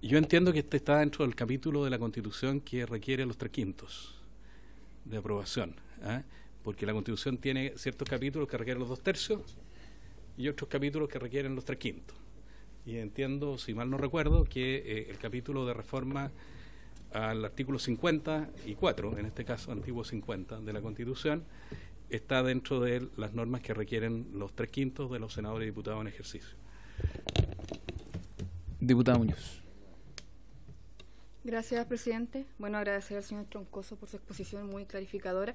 Yo entiendo que este está dentro del capítulo de la Constitución que requiere los 3/5 de aprobación, porque la Constitución tiene ciertos capítulos que requieren los 2/3 y otros capítulos que requieren los 3/5. Y entiendo, si mal no recuerdo, que el capítulo de reforma al artículo 54, en este caso antiguo 50 de la Constitución, está dentro de las normas que requieren los 3/5 de los senadores y diputados en ejercicio. Diputada Muñoz. Gracias, presidente. Bueno, agradecer al señor Troncoso por su exposición muy clarificadora.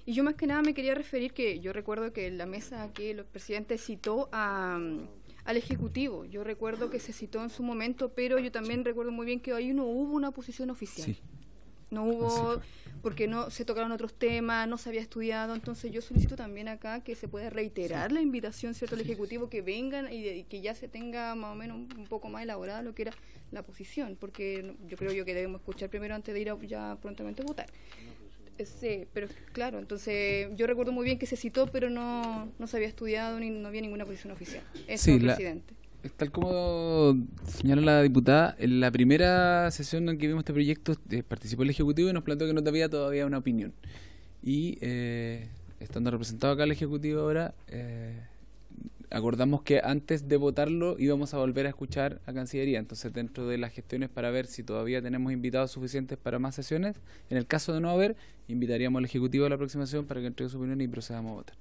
Y yo más que nada me quería referir que yo recuerdo que en la mesa que el presidente citó al Ejecutivo. Yo recuerdo que se citó en su momento, pero yo también recuerdo muy bien que ahí no hubo una posición oficial. Sí. No hubo, porque no se tocaron otros temas, no se había estudiado, entonces yo solicito también acá que se pueda reiterar la invitación, ¿cierto?, al Ejecutivo, que vengan y que ya se tenga más o menos un poco más elaborada lo que era la posición, porque yo creo que debemos escuchar primero antes de ir ya prontamente a votar. Sí, pero claro, entonces yo recuerdo muy bien que se citó, pero no se había estudiado ni no había ninguna posición oficial. Eso, presidente. Tal como señaló la diputada, en la primera sesión en que vimos este proyecto participó el Ejecutivo y nos planteó que no había todavía una opinión. Y estando representado acá el Ejecutivo ahora, acordamos que antes de votarlo íbamos a volver a escuchar a Cancillería. Entonces, dentro de las gestiones para ver si todavía tenemos invitados suficientes para más sesiones, en el caso de no haber, invitaríamos al Ejecutivo a la próxima sesión para que entregue su opinión y procedamos a votar.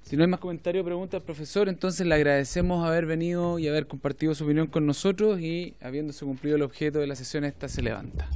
Si no hay más comentarios o preguntas, profesor, entonces le agradecemos haber venido y haber compartido su opinión con nosotros, y habiéndose cumplido el objeto de la sesión, esta se levanta.